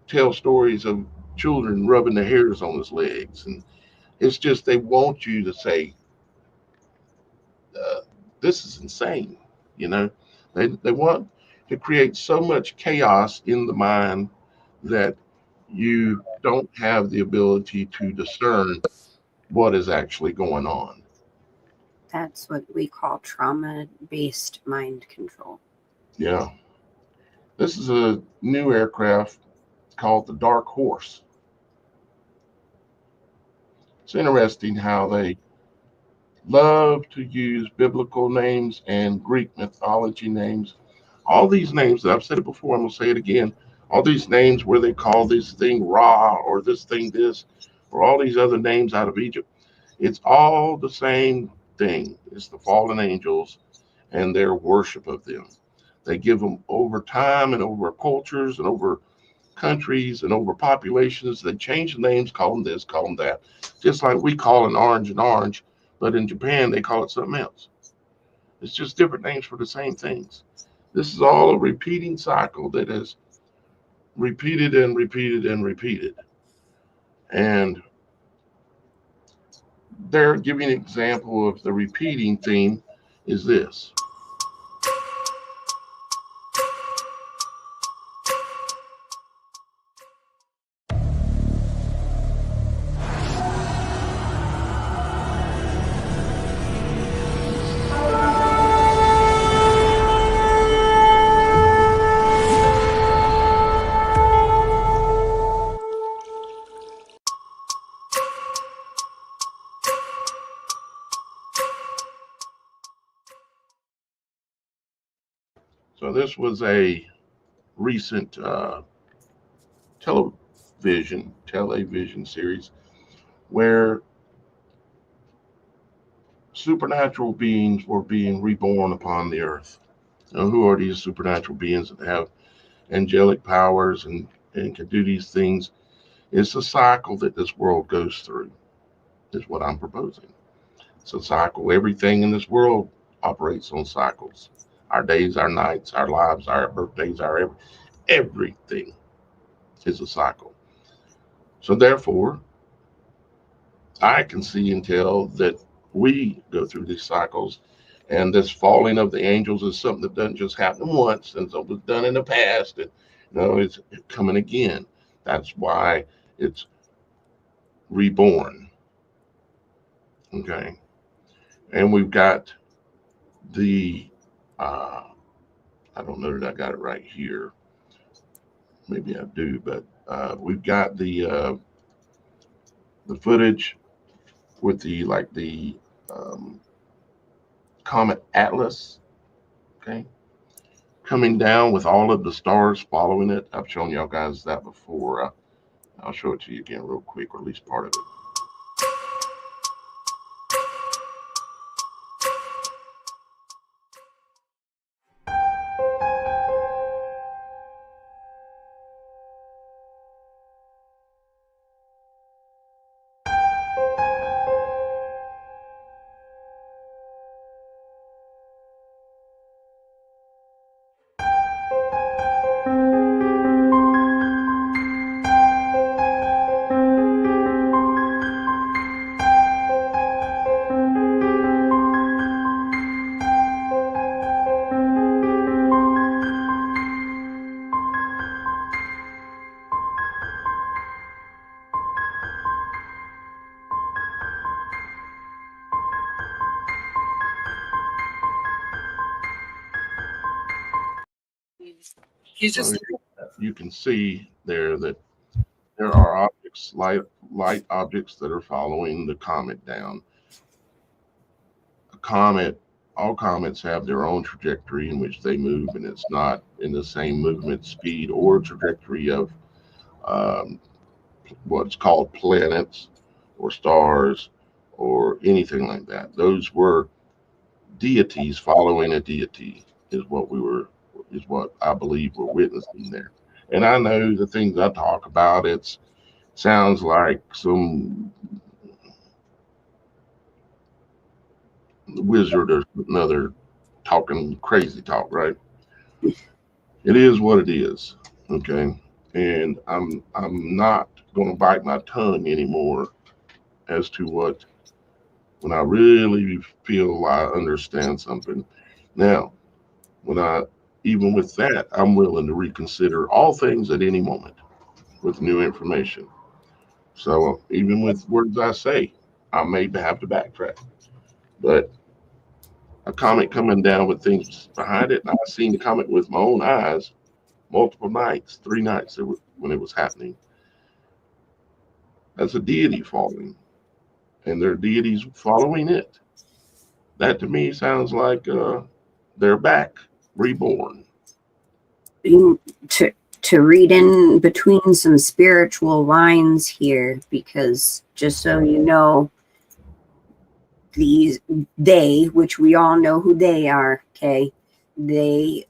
tell stories of children rubbing their hairs on his legs. And it's just they want you to say, this is insane. You know, they want to create so much chaos in the mind that you don't have the ability to discern what is actually going on. That's what we call trauma-based mind control. Yeah. This is a new aircraft called the Dark Horse. It's interesting how they love to use biblical names and Greek mythology names. All these names, I've said it before, I'm going to say it again, all these names where they call this thing Ra or this thing this, or all these other names out of Egypt, it's all the same thing. It's the fallen angels and their worship of them. They give them over time and over cultures and over countries and over populations. They change the names, call them this, call them that. Just like we call an orange, but in Japan, they call it something else. It's just different names for the same things. This is all a repeating cycle that is repeated and repeated and repeated. And they're giving an example of the repeating theme is this. So this was a recent television series where supernatural beings were being reborn upon the earth. Now, who are these supernatural beings that have angelic powers and can do these things? It's a cycle that this world goes through, is what I'm proposing. It's a cycle. Everything in this world operates on cycles. Our days, our nights, our lives, our birthdays, everything is a cycle. So therefore, I can see and tell that we go through these cycles, and this falling of the angels is something that doesn't just happen once, and so it was done in the past, and it's coming again. That's why it's reborn. Okay, and we've got the I don't know that I got it right here. Maybe I do, but we've got the footage with the um, comet Atlas. Okay, coming down with all of the stars following it. I've shown y'all guys that before. I'll show it to you again real quick, or at least part of it. He's just So you can see there that there are objects, light objects that are following the comet down. A comet, all comets have their own trajectory in which they move, and it's not in the same movement speed or trajectory of um, what's called planets or stars or anything like that. Those were deities following a deity is what I believe we're witnessing there. And I know the things I talk about, it sounds like some wizard or another talking crazy talk, right? It is what it is. Okay. And I'm not gonna bite my tongue anymore as to what when I really feel I understand something. Now, when I even with that, I'm willing to reconsider all things at any moment with new information. So even with words I say, I may have to backtrack. But a comet coming down with things behind it, and I've seen the comet with my own eyes multiple nights, 3 nights when it was happening. That's a deity falling, and there are deities following it. That to me sounds like they're back, reborn. To read in between some spiritual lines here, because just so you know, they, which we all know who they are, okay, they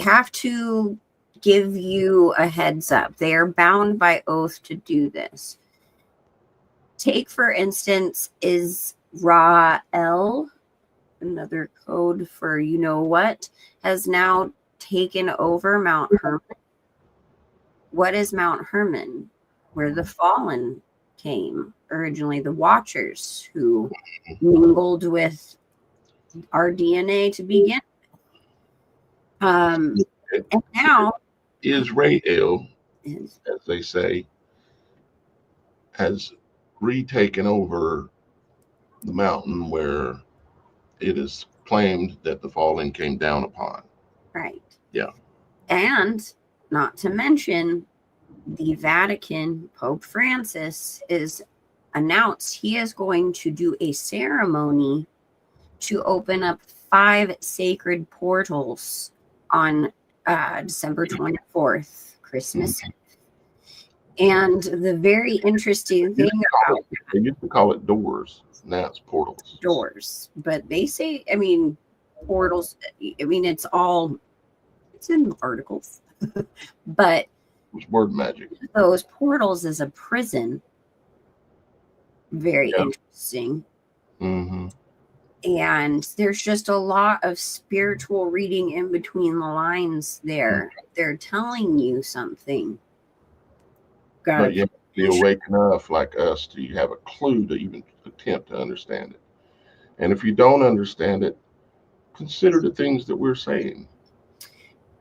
have to give you a heads up. They are bound by oath to do this. Take, for instance, Israel, another code for you know what, has now taken over Mount Hermon. What is Mount Hermon? Where the fallen came. Originally, the Watchers, who mingled with our DNA to begin. And now Israel, as they say, has retaken over the mountain where it is claimed that the fallen came down upon. Right. Yeah. And not to mention, the Vatican, Pope Francis, is announced he is going to do a ceremony to open up 5 sacred portals on December 24th, Christmas. And the very interesting thing about they used to call it doors. Now it's portals. Doors, but they say, I mean, portals. I mean, it's in the articles, but It's word magic. those portals is a prison. Very interesting. Mm-hmm. And there's just a lot of spiritual reading in between the lines there. They're telling you something. But you have to be awake enough, like us, to have a clue to even attempt to understand it. And if you don't understand it, consider the things that we're saying.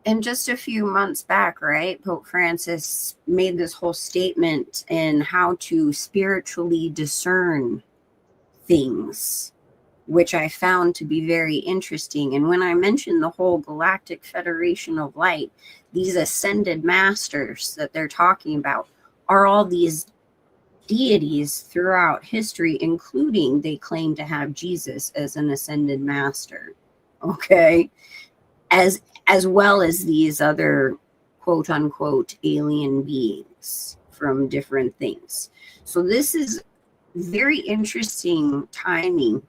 And just a few months back, right, Pope Francis made this whole statement in how to spiritually discern things, which I found to be very interesting. And when I mentioned the whole Galactic Federation of Light, these ascended masters that they're talking about are all these deities throughout history, including they claim to have Jesus as an ascended master. Okay. As well as these other quote unquote alien beings from different things. So this is very interesting timing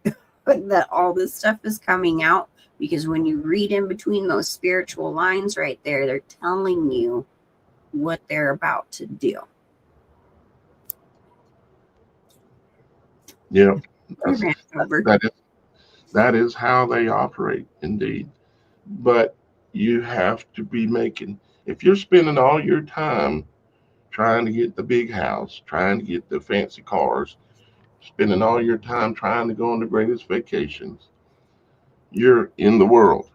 that all this stuff is coming out, because when you read in between those spiritual lines right there, they're telling you what they're about to do. Yeah, that is how they operate, indeed. But you have to be making, if you're spending all your time trying to get the big house, trying to get the fancy cars, spending all your time trying to go on the greatest vacations, you're in the world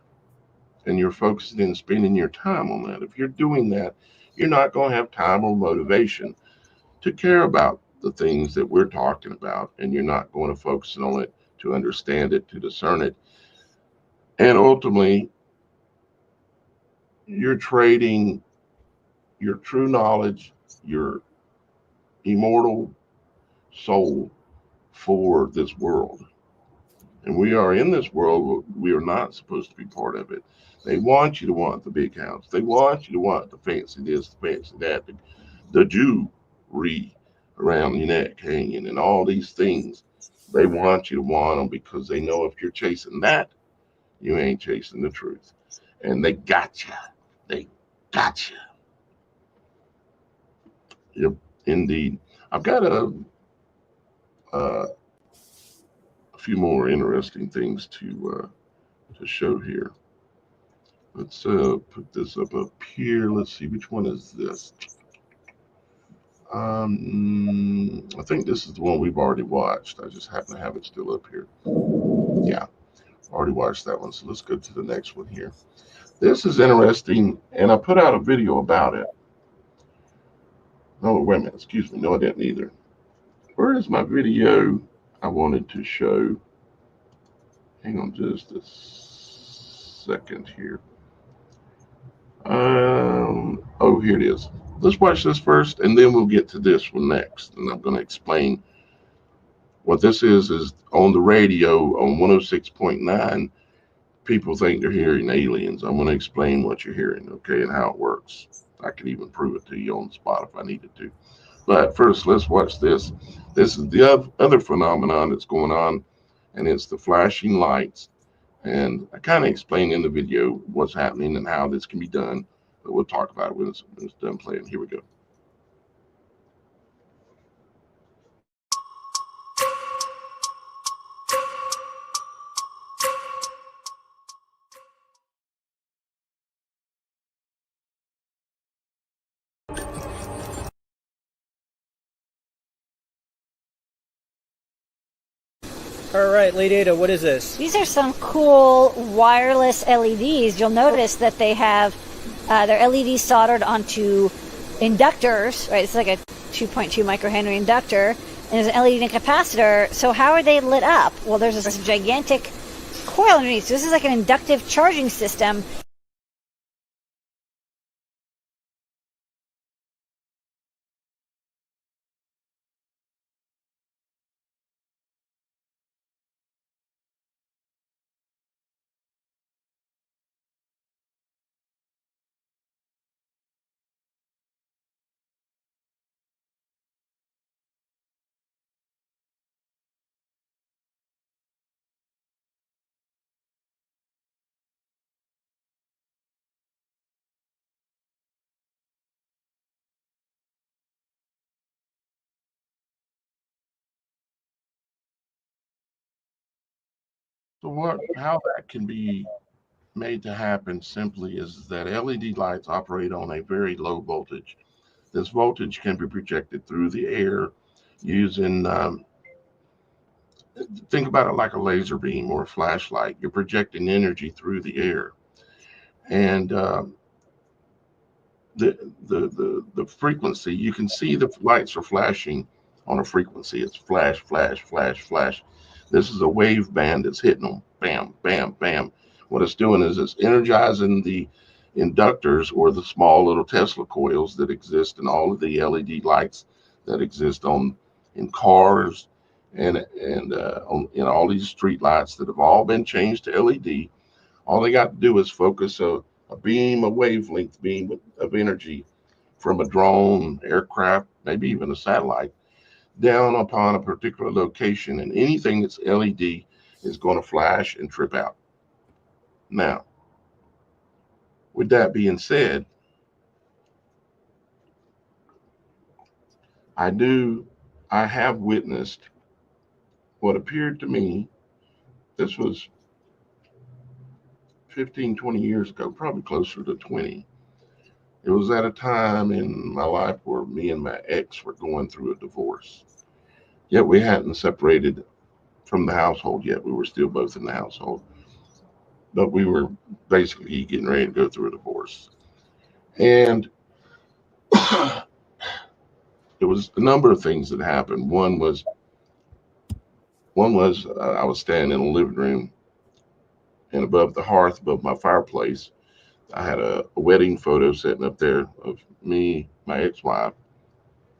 and you're focusing and spending your time on that. If you're doing that, you're not going to have time or motivation to care about the things that we're talking about, and you're not going to focus on it to understand it, to discern it. And ultimately, you're trading your true knowledge, your immortal soul for this world. And we are in this world, we are not supposed to be part of it. They want you to want the big house. They want you to want the fancy this, the fancy that, the jewelry around your neck hanging, and all these things. They want you to want them because they know if you're chasing that, you ain't chasing the truth. And they got you. They got you. Yep, indeed. I've got a few more interesting things to show here. Let's put this up here. Let's see, which one is this? I think this is the one we've already watched. I just happen to have it still up here. Yeah, already watched that one. So let's go to the next one here. This is interesting, and I put out a video about it. No, wait a minute. Excuse me. No, I didn't either. Where is my video I wanted to show? Hang on just a second here. Oh, here it is. Let's watch this first, and then we'll get to this one next. And I'm going to explain what this is on the radio on 106.9. People think they're hearing aliens. I'm going to explain what you're hearing, okay, and how it works. I could even prove it to you on the spot if I needed to. But first, let's watch this. This is the other phenomenon that's going on, and it's the flashing lights. And I kind of explained in the video what's happening and how this can be done, but we'll talk about it when it's done playing. Here we go. All right, Lady Ada, what is this? These are some cool wireless LEDs. You'll notice that they have their LEDs soldered onto inductors, right? It's like a 2.2 microhenry inductor, and there's an LED and capacitor. So how are they lit up? Well, there's this gigantic coil underneath. So this is like an inductive charging system. So how that can be made to happen simply is that LED lights operate on a very low voltage. This voltage can be projected through the air using, think about it like a laser beam or a flashlight. You're projecting energy through the air. And the frequency, you can see the lights are flashing on a frequency. It's flash, flash, flash, flash. This is a wave band that's hitting them. Bam, bam, bam. What it's doing is it's energizing the inductors or the small little Tesla coils that exist in all of the LED lights that exist in cars and in all these street lights that have all been changed to LED. All they got to do is focus a beam, a wavelength beam of energy from a drone, aircraft, maybe even a satellite, down upon a particular location, and anything that's LED is going to flash and trip out. Now, with that being said, I have witnessed what appeared to me, this was 15, 20 years ago, probably closer to 20. It was at a time in my life where me and my ex were going through a divorce. Yet we hadn't separated from the household yet. We were still both in the household. But we were basically getting ready to go through a divorce. And there was a number of things that happened. One was I was standing in the living room, and above the hearth, above my fireplace, I had a wedding photo sitting up there of me, my ex-wife,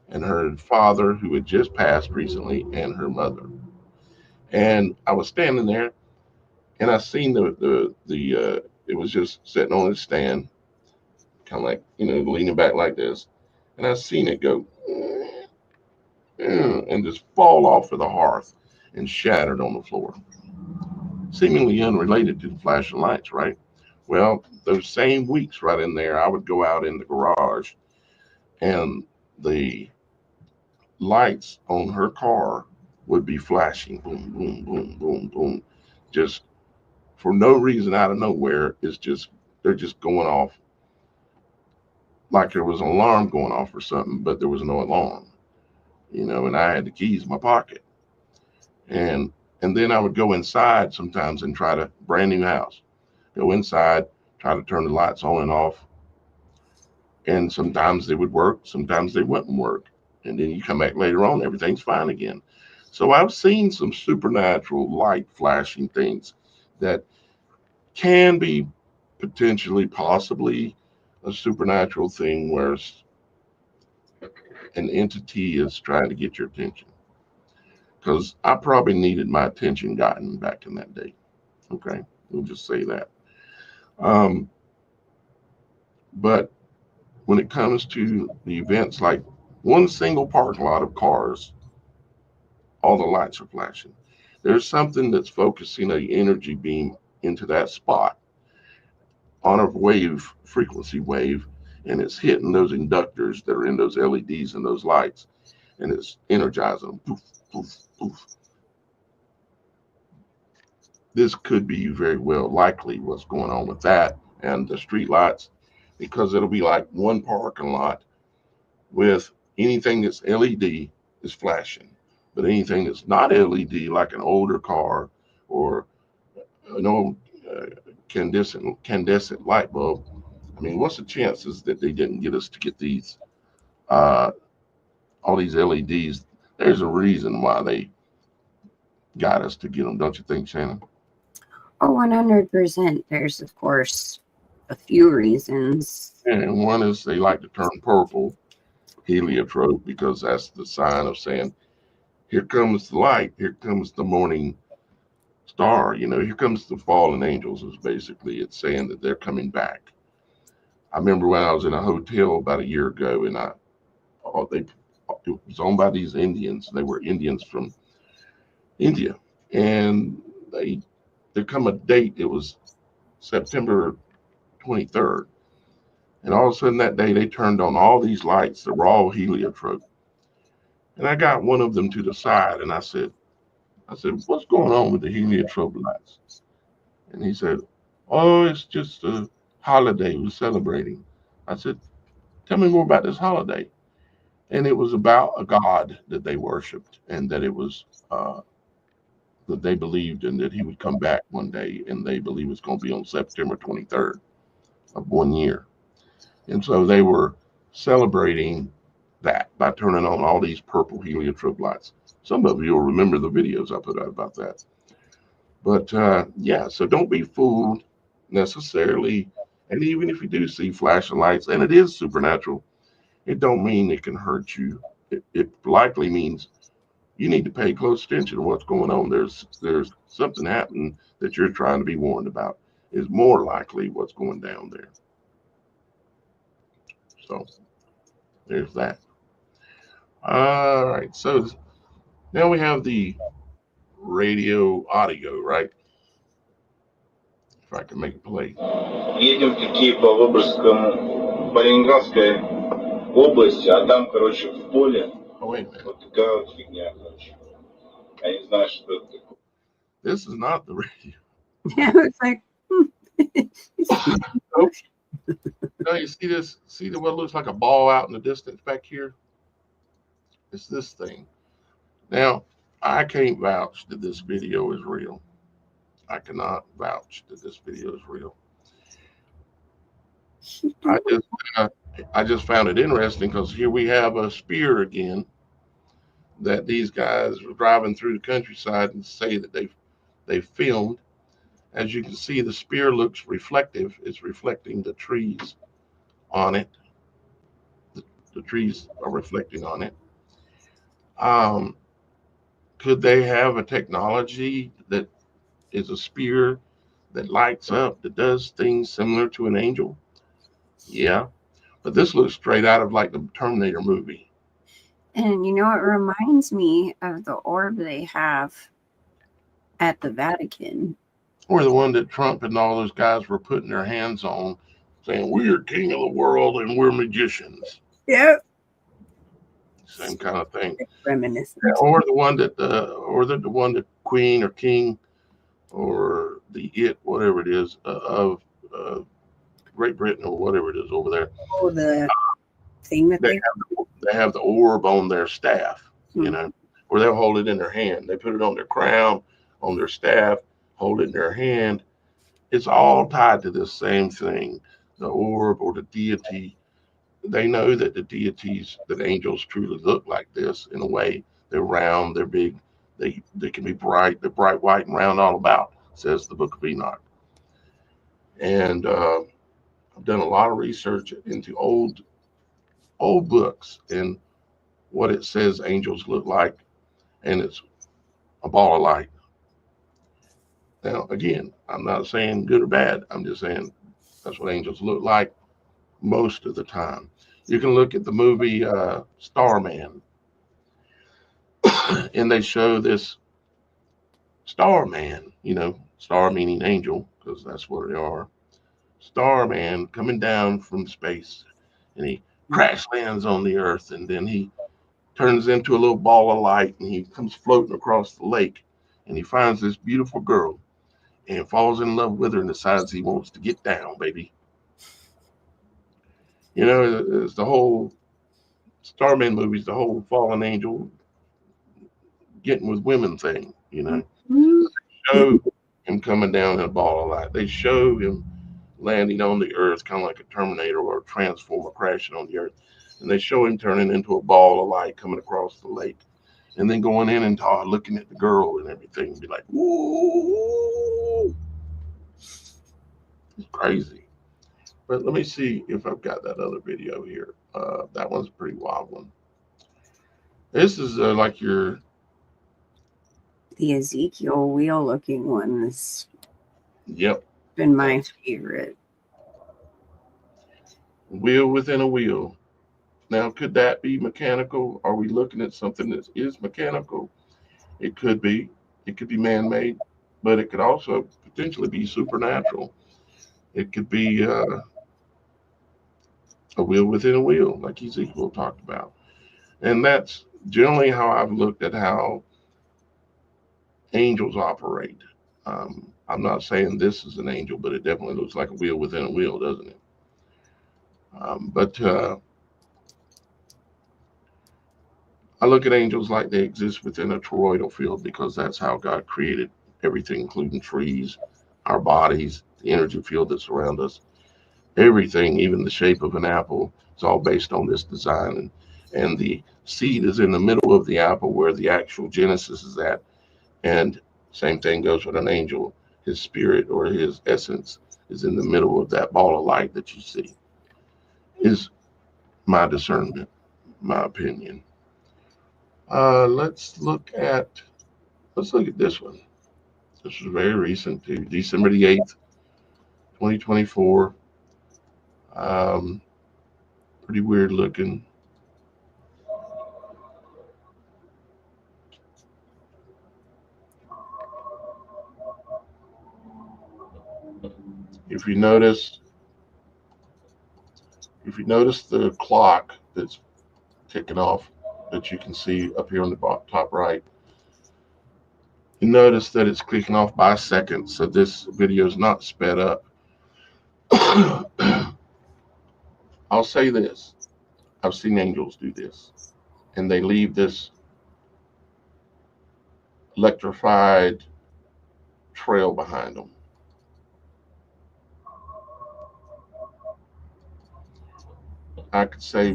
and her father, who had just passed recently, and her mother. And I was standing there, and I seen it was just sitting on its stand, kind of like, leaning back like this, and I seen it go and just fall off of the hearth and shattered on the floor, seemingly unrelated to the flashing lights, right? Well, those same weeks right in there, I would go out in the garage, and the lights on her car would be flashing, boom, boom, boom, boom, boom, just for no reason out of nowhere. They're just going off like there was an alarm going off or something, but there was no alarm, and I had the keys in my pocket. And then I would go inside sometimes and try to, brand new house, go inside, try to turn the lights on and off. And sometimes they would work, sometimes they wouldn't work. And then you come back later on, everything's fine again. So I've seen some supernatural light flashing things that can be potentially, possibly a supernatural thing where an entity is trying to get your attention. Because I probably needed my attention gotten back in that day. Okay, we'll just say that. But when it comes to the events, like one single parking lot of cars, all the lights are flashing. There's something that's focusing an energy beam into that spot on a frequency wave, and it's hitting those inductors that are in those LEDs and those lights, and it's energizing them. Poof, poof, poof. This could be very well likely what's going on with that and the street lights, because it'll be like one parking lot with anything that's LED is flashing. But anything that's not LED, like an older car or an old incandescent light bulb, I mean, what's the chances that they didn't get us to get these all these LEDs? There's a reason why they got us to get them, don't you think, Shannon? Oh, 100%. There's, of course, a few reasons. And one is they like to turn purple, heliotrope, because that's the sign of saying, here comes the light, here comes the morning star, here comes the fallen angels, is basically it's saying that they're coming back. I remember when I was in a hotel about a year ago, and it was owned by these Indians. They were Indians from India, and there come a date, it was September 23rd, and all of a sudden that day they turned on all these lights that were all heliotrope. And I got one of them to the side, and I said, what's going on with the heliotrope lights? And he said, oh, it's just a holiday we're celebrating. I said, tell me more about this holiday. And it was about a god that they worshiped, and that it was that they believed in, that he would come back one day, and they believe it's going to be on September 23rd of one year. And so they were celebrating that by turning on all these purple heliotrope lights. Some of you will remember the videos I put out about that. But so don't be fooled necessarily. And even if you do see flashing lights, and it is supernatural, it don't mean it can hurt you. It likely means you need to pay close attention to what's going on. There's something happening that you're trying to be warned about, is more likely what's going down there. So there's that. All right, so now we have the radio audio, right? If I can make it play. Едем в Киев по Выборгскому, по Ленинградской области, а там, короче, в поле вот такая вот фигня, короче. Я не знаю, что это такое. This is not the radio. Yeah, it's like, No, you see this? See what looks like a ball out in the distance back here? It's this thing. Now, I can't vouch that this video is real. I cannot vouch that this video is real. I just found it interesting because here we have a spear again that these guys were driving through the countryside and say that they filmed. As you can see, the spear looks reflective. It's reflecting the trees on it. The trees are reflecting on it. Could they have a technology that is a spear that lights up, that does things similar to an angel? Yeah, but this looks straight out of like the Terminator movie. and it reminds me of the orb they have at the Vatican. Or the one that Trump and all those guys were putting their hands on, saying, we're king of the world and we're magicians. Yep. Same kind of thing. Reminiscent. Or the one that the one that Queen or King or whatever it is, of Great Britain or whatever it is over there. Oh, the thing that they have the orb on their staff, or they'll hold it in their hand. They put it on their crown, on their staff, hold it in their hand. It's all tied to this same thing, the orb or the deity. They know that the deities, that angels truly look like this in a way. They're round, they're big, they can be bright, they're bright white and round all about, says the Book of Enoch. And I've done a lot of research into old books and what it says angels look like, and it's a ball of light. Now, again, I'm not saying good or bad. I'm just saying that's what angels look like most of the time. You can look at the movie Starman, and they show this Starman, star meaning angel, because that's what they are. Starman coming down from space, and he crash lands on the earth, and then he turns into a little ball of light, and he comes floating across the lake, and he finds this beautiful girl and falls in love with her and decides he wants to get down, baby. It's the whole Starman movies, the whole fallen angel getting with women thing, you know. Mhm. Show him coming down in a ball of light. They show him landing on the earth, kind of like a Terminator or a Transformer crashing on the earth. And they show him turning into a ball of light coming across the lake. And then going in and looking at the girl and everything and be like, whoa. It's crazy. But let me see if I've got that other video here. That one's a pretty wild one. This is like your... The Ezekiel wheel looking one has been my favorite. Wheel within a wheel. Now, could that be mechanical? Are we looking at something that is mechanical? It could be. It could be man-made, but it could also potentially be supernatural. It could be a wheel within a wheel, like Ezekiel talked about. And that's generally how I've looked at how angels operate. I'm not saying this is an angel, but it definitely looks like a wheel within a wheel, doesn't it? But I look at angels like they exist within a toroidal field because that's how God created everything, including trees, our bodies, the energy field that surrounds us. Everything, even the shape of an apple, is all based on this design. And the seed is in the middle of the apple where the actual Genesis is at. And same thing goes with an angel. His spirit or his essence is in the middle of that ball of light that you see. Is my discernment, my opinion. Let's look at this one. This is very recent too, December the 8th, 2024. Pretty weird looking. If you notice the clock that's ticking off that you can see up here on the top right, you notice that it's clicking off by seconds. So this video is not sped up. I'll say this. I've seen angels do this, and they leave this electrified trail behind them. I could say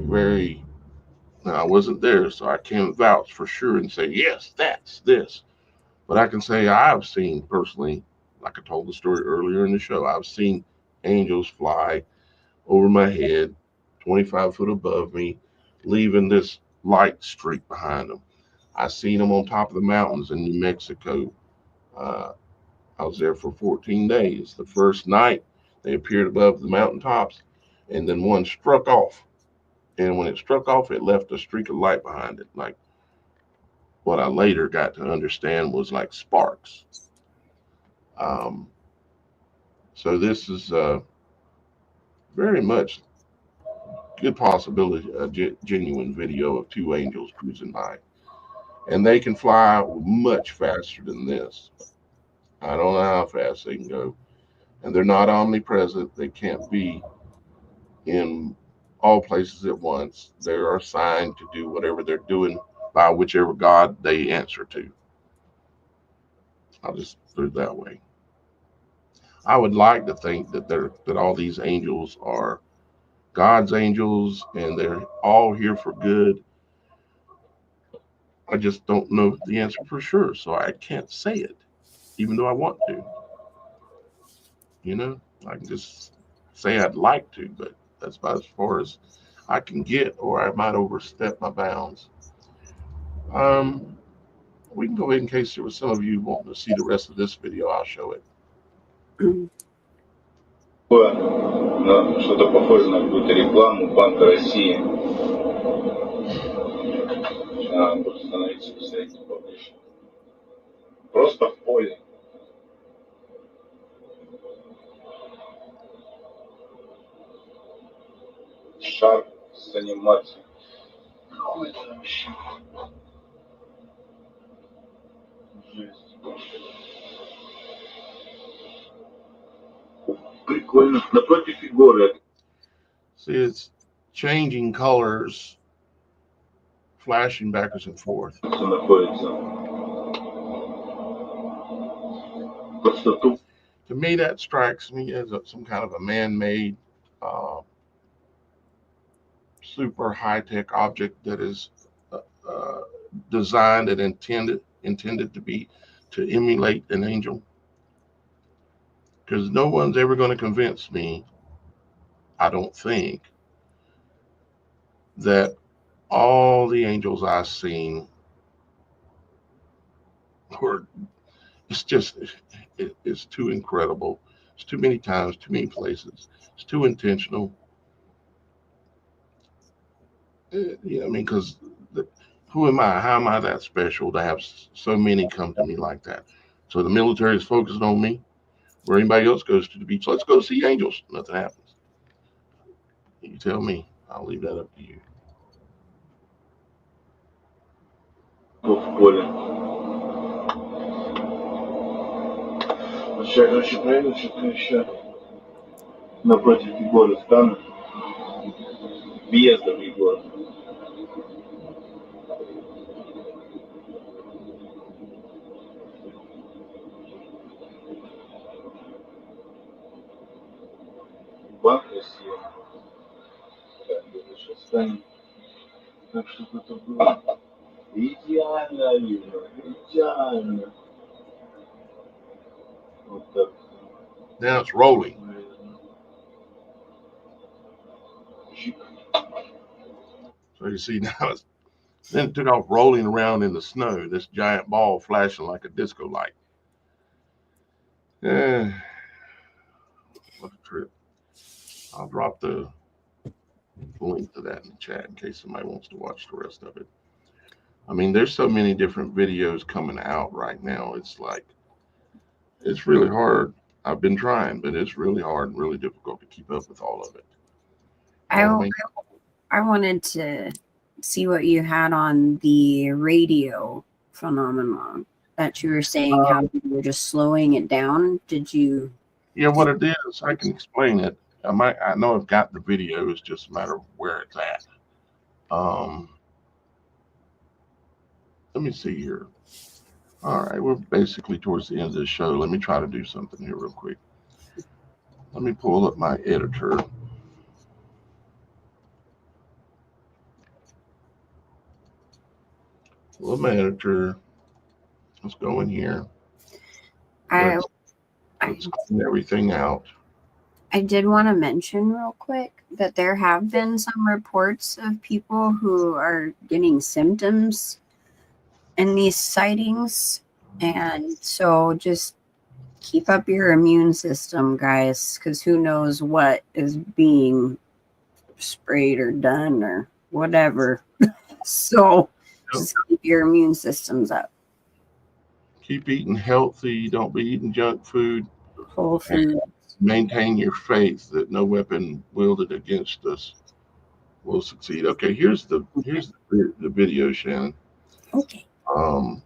now I wasn't there, so I can't vouch for sure and say, yes, that's this. But I can say I've seen personally, like I told the story earlier in the show, I've seen angels fly over my head, 25 foot above me, leaving this light streak behind them. I seen them on top of the mountains in New Mexico. I was there for 14 days. The first night, they appeared above the mountaintops, and then one struck off. And when it struck off, it left a streak of light behind it. Like what I later got to understand was like sparks. So this is very much good possibility, a genuine video of two angels cruising by. And they can fly much faster than this. I don't know how fast they can go. And they're not omnipresent. They can't be in all places at once. They are assigned to do whatever they're doing by whichever God they answer to. I'll just put it that way. I would like to think that all these angels are God's angels and they're all here for good. I just don't know the answer for sure, so I can't say it, even though I want to. You know, I can just say I'd like to, but that's about as far as I can get, or I might overstep my bounds. We can go ahead in case there was some of you wanting to see the rest of this video. I'll show it. Что-то похоже на какую-то рекламу Банка России. Буду становиться посмотреть поближе. Просто в поле. Шар с анимацией. Какой это вообще? Жесть. Прикольно. Напротив фигуры. See, it's changing colors, flashing backwards and forth. Находится. To me, that strikes me as some kind of a man-made, super high-tech object that is designed and intended to emulate an angel. Because no one's ever going to convince me, I don't think, that all the angels I've seen were, it's too incredible. It's too many times, too many places. It's too intentional. Yeah, I mean, because who am I? How am I that special to have so many come to me like that? So the military is focused on me. Where anybody else goes to the beach, let's go see angels. Nothing happens. You tell me. I'll leave that up to you. Напротив Егора стану, въездом Егора. Банк Россия. Так, это сейчас станет. Так, чтобы это было идеально, Алина, идеально. Вот так. Now it's rolling. So you see now then it took off rolling around in the snow, this giant ball flashing like a disco light. Yeah. What a trip. I'll drop the link to that in the chat in case somebody wants to watch the rest of it. I mean, there's so many different videos coming out right now. It's like, it's really hard. I've been trying, but it's really hard and really difficult to keep up with all of it. I wanted to see what you had on the radio phenomenon that you were saying, how you were just slowing it down. Did you? Yeah, what it is, I can explain it. I know I've got the video. It's just a matter of where it's at. Let me see here. All right, we're basically towards the end of the show. Let me try to do something here real quick. Let me pull up my editor. Pull up my editor. Let's go in here. Let's clean everything out. I did want to mention real quick that there have been some reports of people who are getting symptoms in these sightings. And so just keep up your immune system, guys, because who knows what is being sprayed or done or whatever. So just keep your immune systems up. Keep eating healthy. Don't be eating junk food. Whole food. Maintain your faith that no weapon wielded against us will succeed. Okay, here's the video, Shannon. Okay. I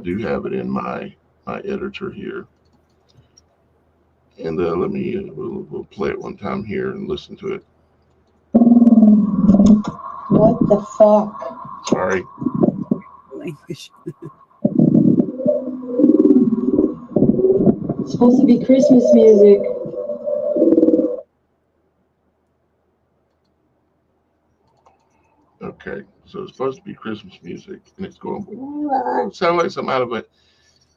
do have it in my editor here, and let me we'll play it one time here and listen to it. What the fuck? Sorry. Language. It's supposed to be Christmas music. Okay, so it's supposed to be Christmas music, and it's going. It sounds like something out of an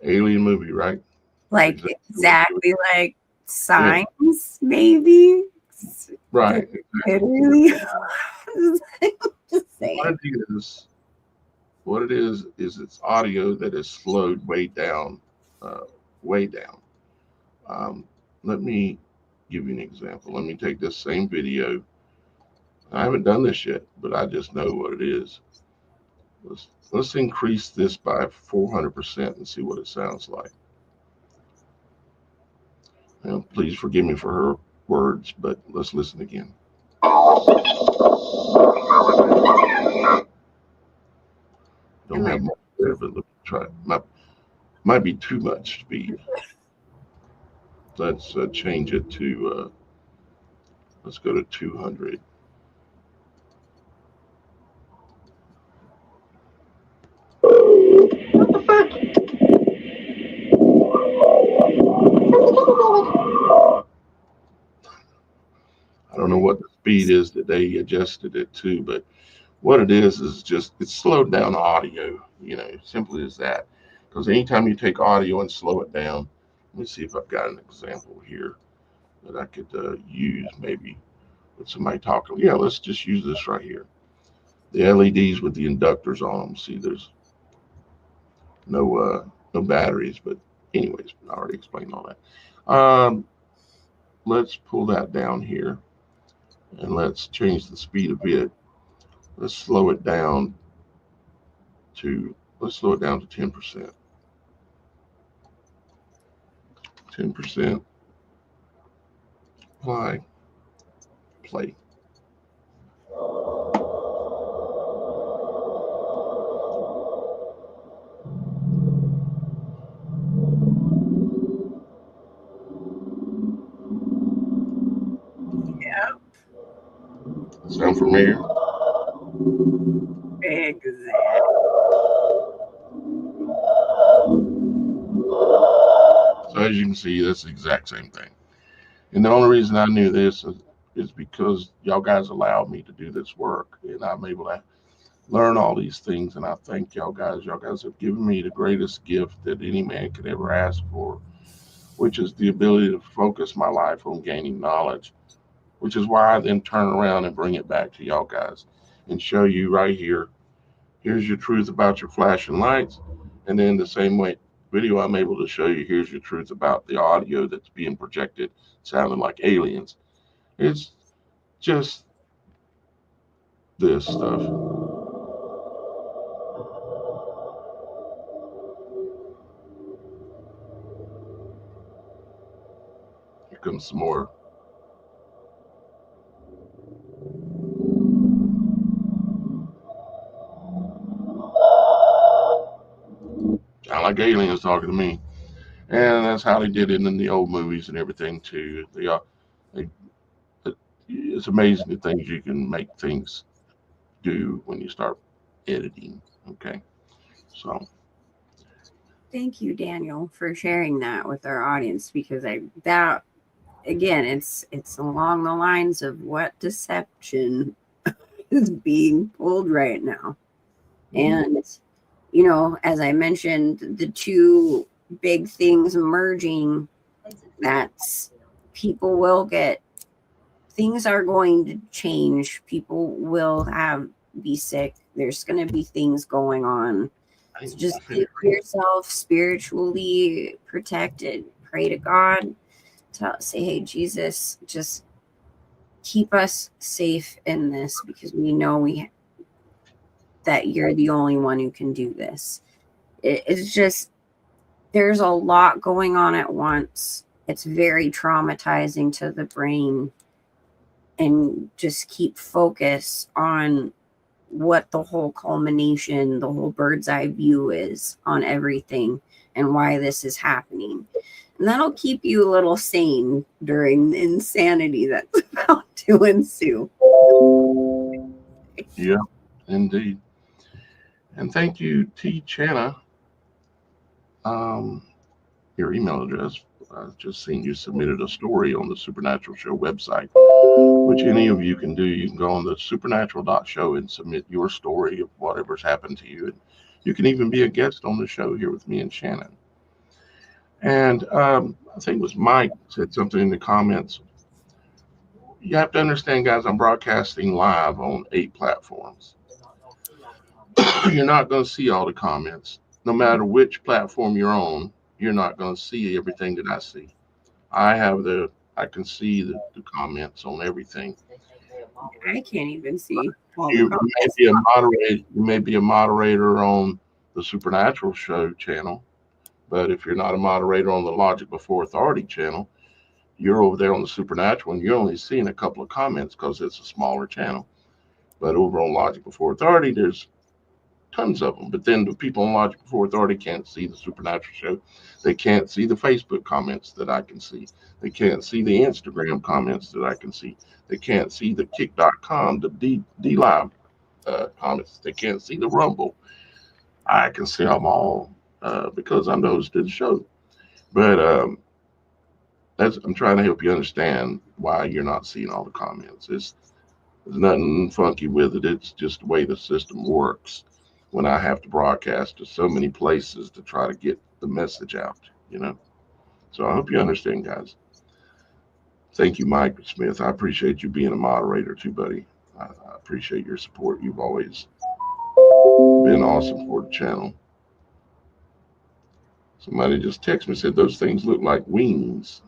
alien movie, right? Like exactly like Signs, maybe. Right. Literally. Just saying. What it is it's audio that is slowed way down. Let me give you an example. Let me take this same video. I haven't done this yet, but I just know what it is. Let's increase this by 400% and see what it sounds like. Now, please forgive me for her words, but let's listen again. Don't have much there, but let's try. Might be too much speed. Let's change it to, let's go to 200. I don't know what the speed is that they adjusted it to, but what it is just it's slowed down audio, simply as that. Because anytime you take audio and slow it down, let me see if I've got an example here that I could use maybe with somebody talking. Yeah, let's just use this right here. The LEDs with the inductors on them. See, there's no batteries, but anyways, I already explained all that. Let's pull that down here and let's change the speed a bit. Let's slow it down to 10%. 10%. Apply. Play. Yep. Sound familiar? Exactly. So as you can see, that's the exact same thing. And the only reason I knew this is because y'all guys allowed me to do this work, and I'm able to learn all these things. And I thank y'all guys. Y'all guys have given me the greatest gift that any man could ever ask for, which is the ability to focus my life on gaining knowledge, which is why I then turn around and bring it back to y'all guys and show you right here. Here's your truth about your flashing lights. And then the same way video, I'm able to show you, here's your truth about the audio that's being projected, sounding like aliens. It's just this stuff. Here comes some more. Sound like aliens talking to me. And that's how they did it in the old movies and everything too. It's amazing the things you can make things do when you start editing. Okay, so Thank you, Daniel, for sharing that with our audience, because that again, it's along the lines of what deception is being pulled right now. And as I mentioned, the two big things emerging, that's people will get, things are going to change. People will be sick. There's going to be things going on. So just keep yourself spiritually protected. Pray to God. Say, hey, Jesus, just keep us safe in this, because we know that you're the only one who can do this. It's just, there's a lot going on at once. It's very traumatizing to the brain. And just keep focus on what the whole culmination, the whole bird's eye view is on everything and why this is happening. And that'll keep you a little sane during the insanity that's about to ensue. Yeah, indeed. And thank you, T. Channa. Your email address. I've just seen you submitted a story on the Supernatural Show website, which any of you can do. You can go on the TheSupernatural.Show and submit your story of whatever's happened to you. And you can even be a guest on the show here with me and Shannon. And I think it was Mike said something in the comments. You have to understand, guys, I'm broadcasting live on 8 platforms. You're not going to see all the comments. No matter which platform you're on, you're not going to see everything that I see. I can see the comments on everything. I can't even see all You the comments. may be a moderator. You may be a moderator on the Supernatural Show channel, but if you're not a moderator on the Logic Before Authority channel, you're over there on the Supernatural, and you're only seeing a couple of comments because it's a smaller channel. But over on Logic Before Authority, there's tons of them. But then the people on Logic Before Authority can't see the Supernatural Show. They can't see the Facebook comments that I can see. They can't see the Instagram comments that I can see. They can't see the Kick.com, the D-Live comments. They can't see the Rumble. I can see them all because I'm the host of the show. But I'm trying to help you understand why you're not seeing all the comments. There's nothing funky with it. It's just the way the system works when I have to broadcast to so many places to try to get the message out, you know. So I hope you understand, guys. Thank you, Mike Smith. I appreciate you being a moderator too, buddy. I appreciate your support. You've always been awesome for the channel. Somebody just texted me and said those things look like wings.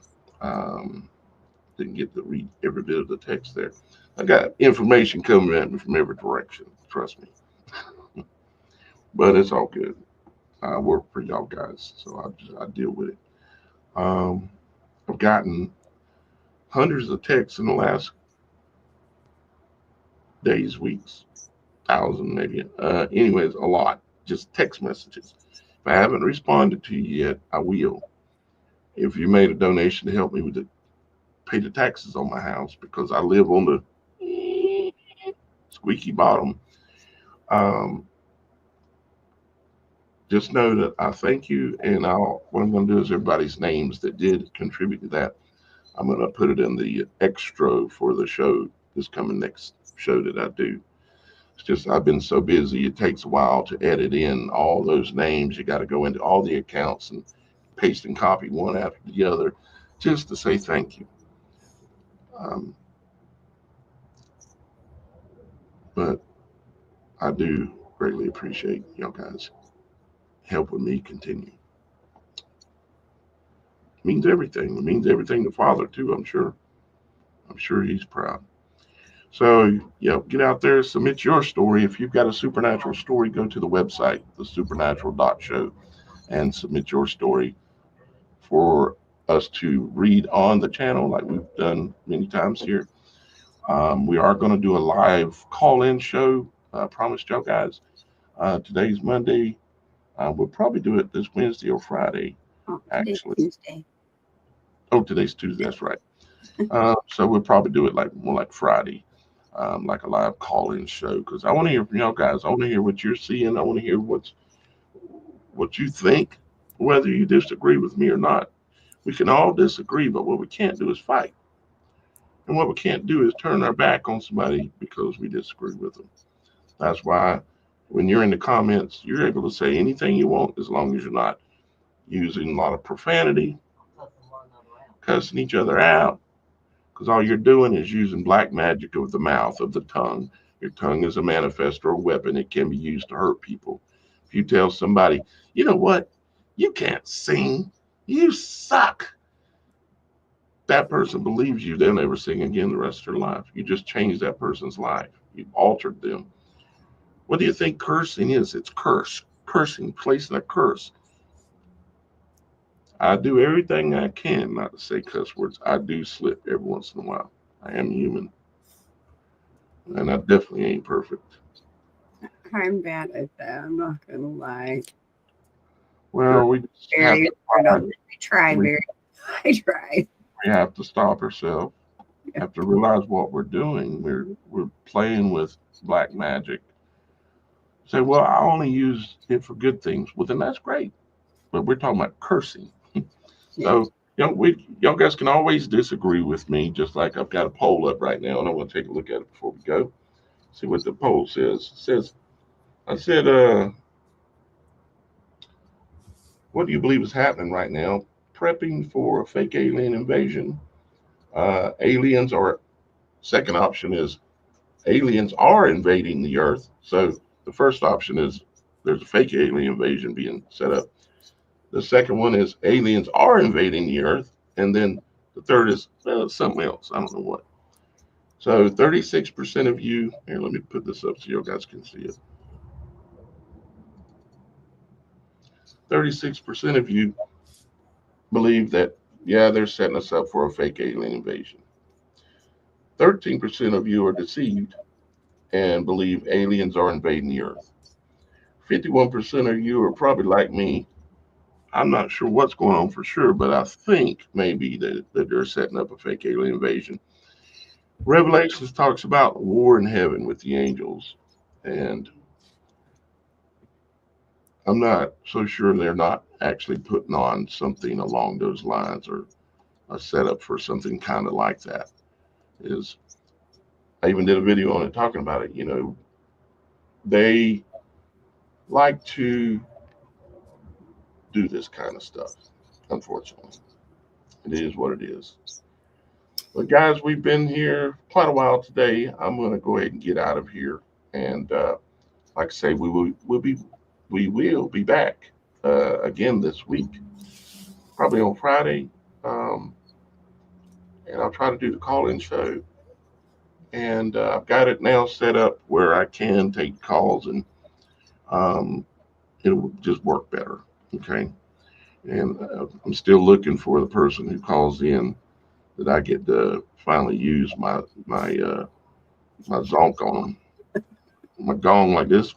Didn't get to read every bit of the text there. I got information coming at me from every direction. Trust me. But it's all good. I work for y'all guys, so I deal with it. I've gotten hundreds of texts in the last days, weeks, 1,000 maybe. Anyways, a lot. Just text messages. If I haven't responded to you yet, I will. If you made a donation to help me with pay the taxes on my house, because I live on the squeaky bottom, just know that I thank you, and what I'm going to do is everybody's names that did contribute to that, I'm going to put it in the extra for the show, this coming next show that I do. It's just I've been so busy, it takes a while to edit in all those names. You got to go into all the accounts and paste and copy one after the other just to say thank you. But I do greatly appreciate y'all guys helping me continue. It means everything. It means everything to Father too, I'm sure. I'm sure he's proud. So, get out there, submit your story. If you've got a supernatural story, go to the website, TheSupernatural.Show, and submit your story for us to read on the channel like we've done many times here. We are going to do a live call-in show. I promised y'all guys. Today's Monday. We'll probably do it this Wednesday or Friday, actually. Tuesday. Oh, today's Tuesday. That's right. So we'll probably do it more like Friday, like a live call-in show, because I want to hear from y'all guys. I want to hear what you're seeing. I want to hear what you think, whether you disagree with me or not. We can all disagree, but what we can't do is fight. And what we can't do is turn our back on somebody because we disagree with them. That's why when you're in the comments, you're able to say anything you want as long as you're not using a lot of profanity, cussing each other out, because all you're doing is using black magic of the mouth, of the tongue. Your tongue is a manifest or a weapon. It can be used to hurt people. If you tell somebody, you know what, you can't sing, you suck, that person believes you, they'll never sing again the rest of their life. You just changed that person's life. You've altered them. What do you think cursing is? It's cursing, placing a curse. I do everything I can not to say cuss words. I do slip every once in a while. I am human. And I definitely ain't perfect. I'm bad at that. I'm not going to lie. Well, we try. We have to stop ourselves. We have to realize what we're doing. We're playing with black magic. Say, well, I only use it for good things. Well, then that's great. But we're talking about cursing. So, y'all guys can always disagree with me, just like I've got a poll up right now, and I want to take a look at it before we go. See what the poll says. I said, what do you believe is happening right now? Prepping for a fake alien invasion. Aliens are, second option is aliens are invading the earth. So the first option is there's a fake alien invasion being set up. The second one is aliens are invading the earth. And then the third is something else. I don't know what. So 36% of you, here, let me put this up so you guys can see it. 36% of you believe that, yeah, they're setting us up for a fake alien invasion. 13% of you are deceived and believe aliens are invading the earth. 51% of you are probably like me. I'm not sure what's going on for sure, but I think maybe that they're setting up a fake alien invasion. Revelations talks about war in heaven with the angels, and I'm not so sure they're not actually putting on something along those lines or a setup for something kind of like that. Is I even did a video on it talking about it. You know, they like to do this kind of stuff. Unfortunately, it is what it is. But guys, we've been here quite a while today. I'm going to go ahead and get out of here, and like I say, we will be back again this week, probably on Friday, and I'll try to do the call-in show. And I've got it now set up where I can take calls, and it'll just work better. Okay, and I'm still looking for the person who calls in that I get to finally use my zonk on them, my gong like this.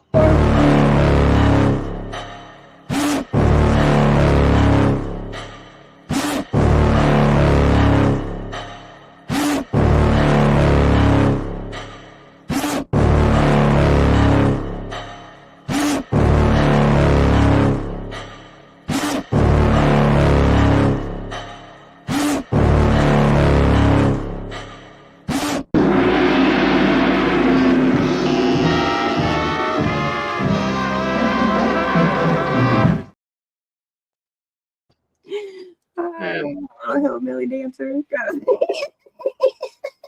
Hillbilly dancer.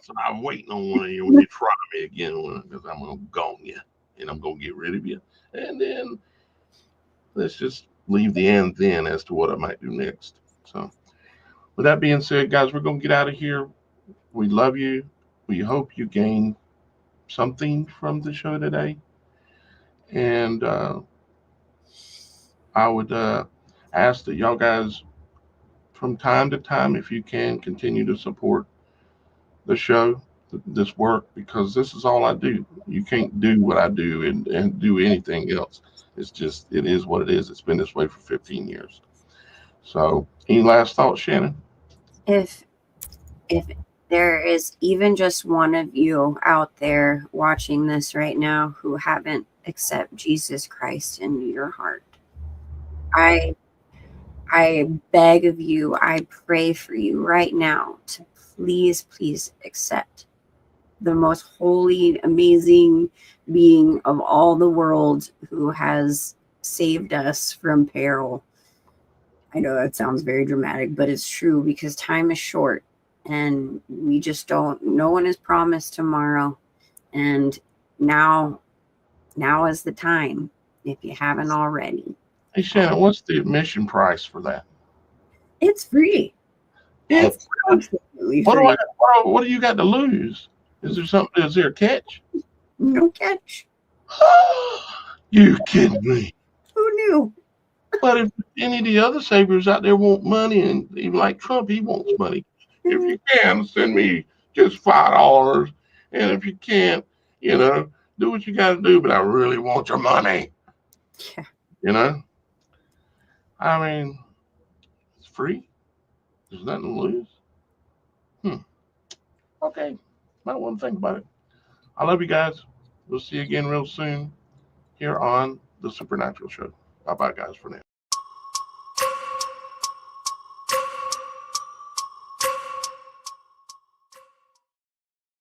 So I'm waiting on one of you when you try me again, because I'm gonna gong you and I'm gonna get rid of you, and then let's just leave the end then as to what I might do next. So, with that being said, guys, we're gonna get out of here. We love you. We hope you gain something from the show today, and I would ask that y'all guys, from time to time, if you can, continue to support the show, this work, because this is all I do. You can't do what I do and do anything else. It's just, it is what it is. It's been this way for 15 years. So, any last thoughts, Shannon? If there is even just one of you out there watching this right now who haven't accepted Jesus Christ into your heart, I beg of you, I pray for you right now to please accept the most holy, amazing being of all the world who has saved us from peril. I know that sounds very dramatic, but it's true, because time is short and we just don't, no one is promised tomorrow. And now is the time, if you haven't already. Hey, Shannon, what's the admission price for that? It's free. It's absolutely What free. what do you got to lose? Is there something? Is there a catch? No catch. You kidding me? Who knew? But if any of the other saviors out there want money, and even like Trump, he wants money. If you can, send me just $5, and if you can't, you know, do what you got to do. But I really want your money. Yeah. You know, I mean, it's free. There's nothing to lose. Okay, might want to think about it. I love you guys. We'll see you again real soon here on The Supernatural Show. Bye-bye, guys, for now.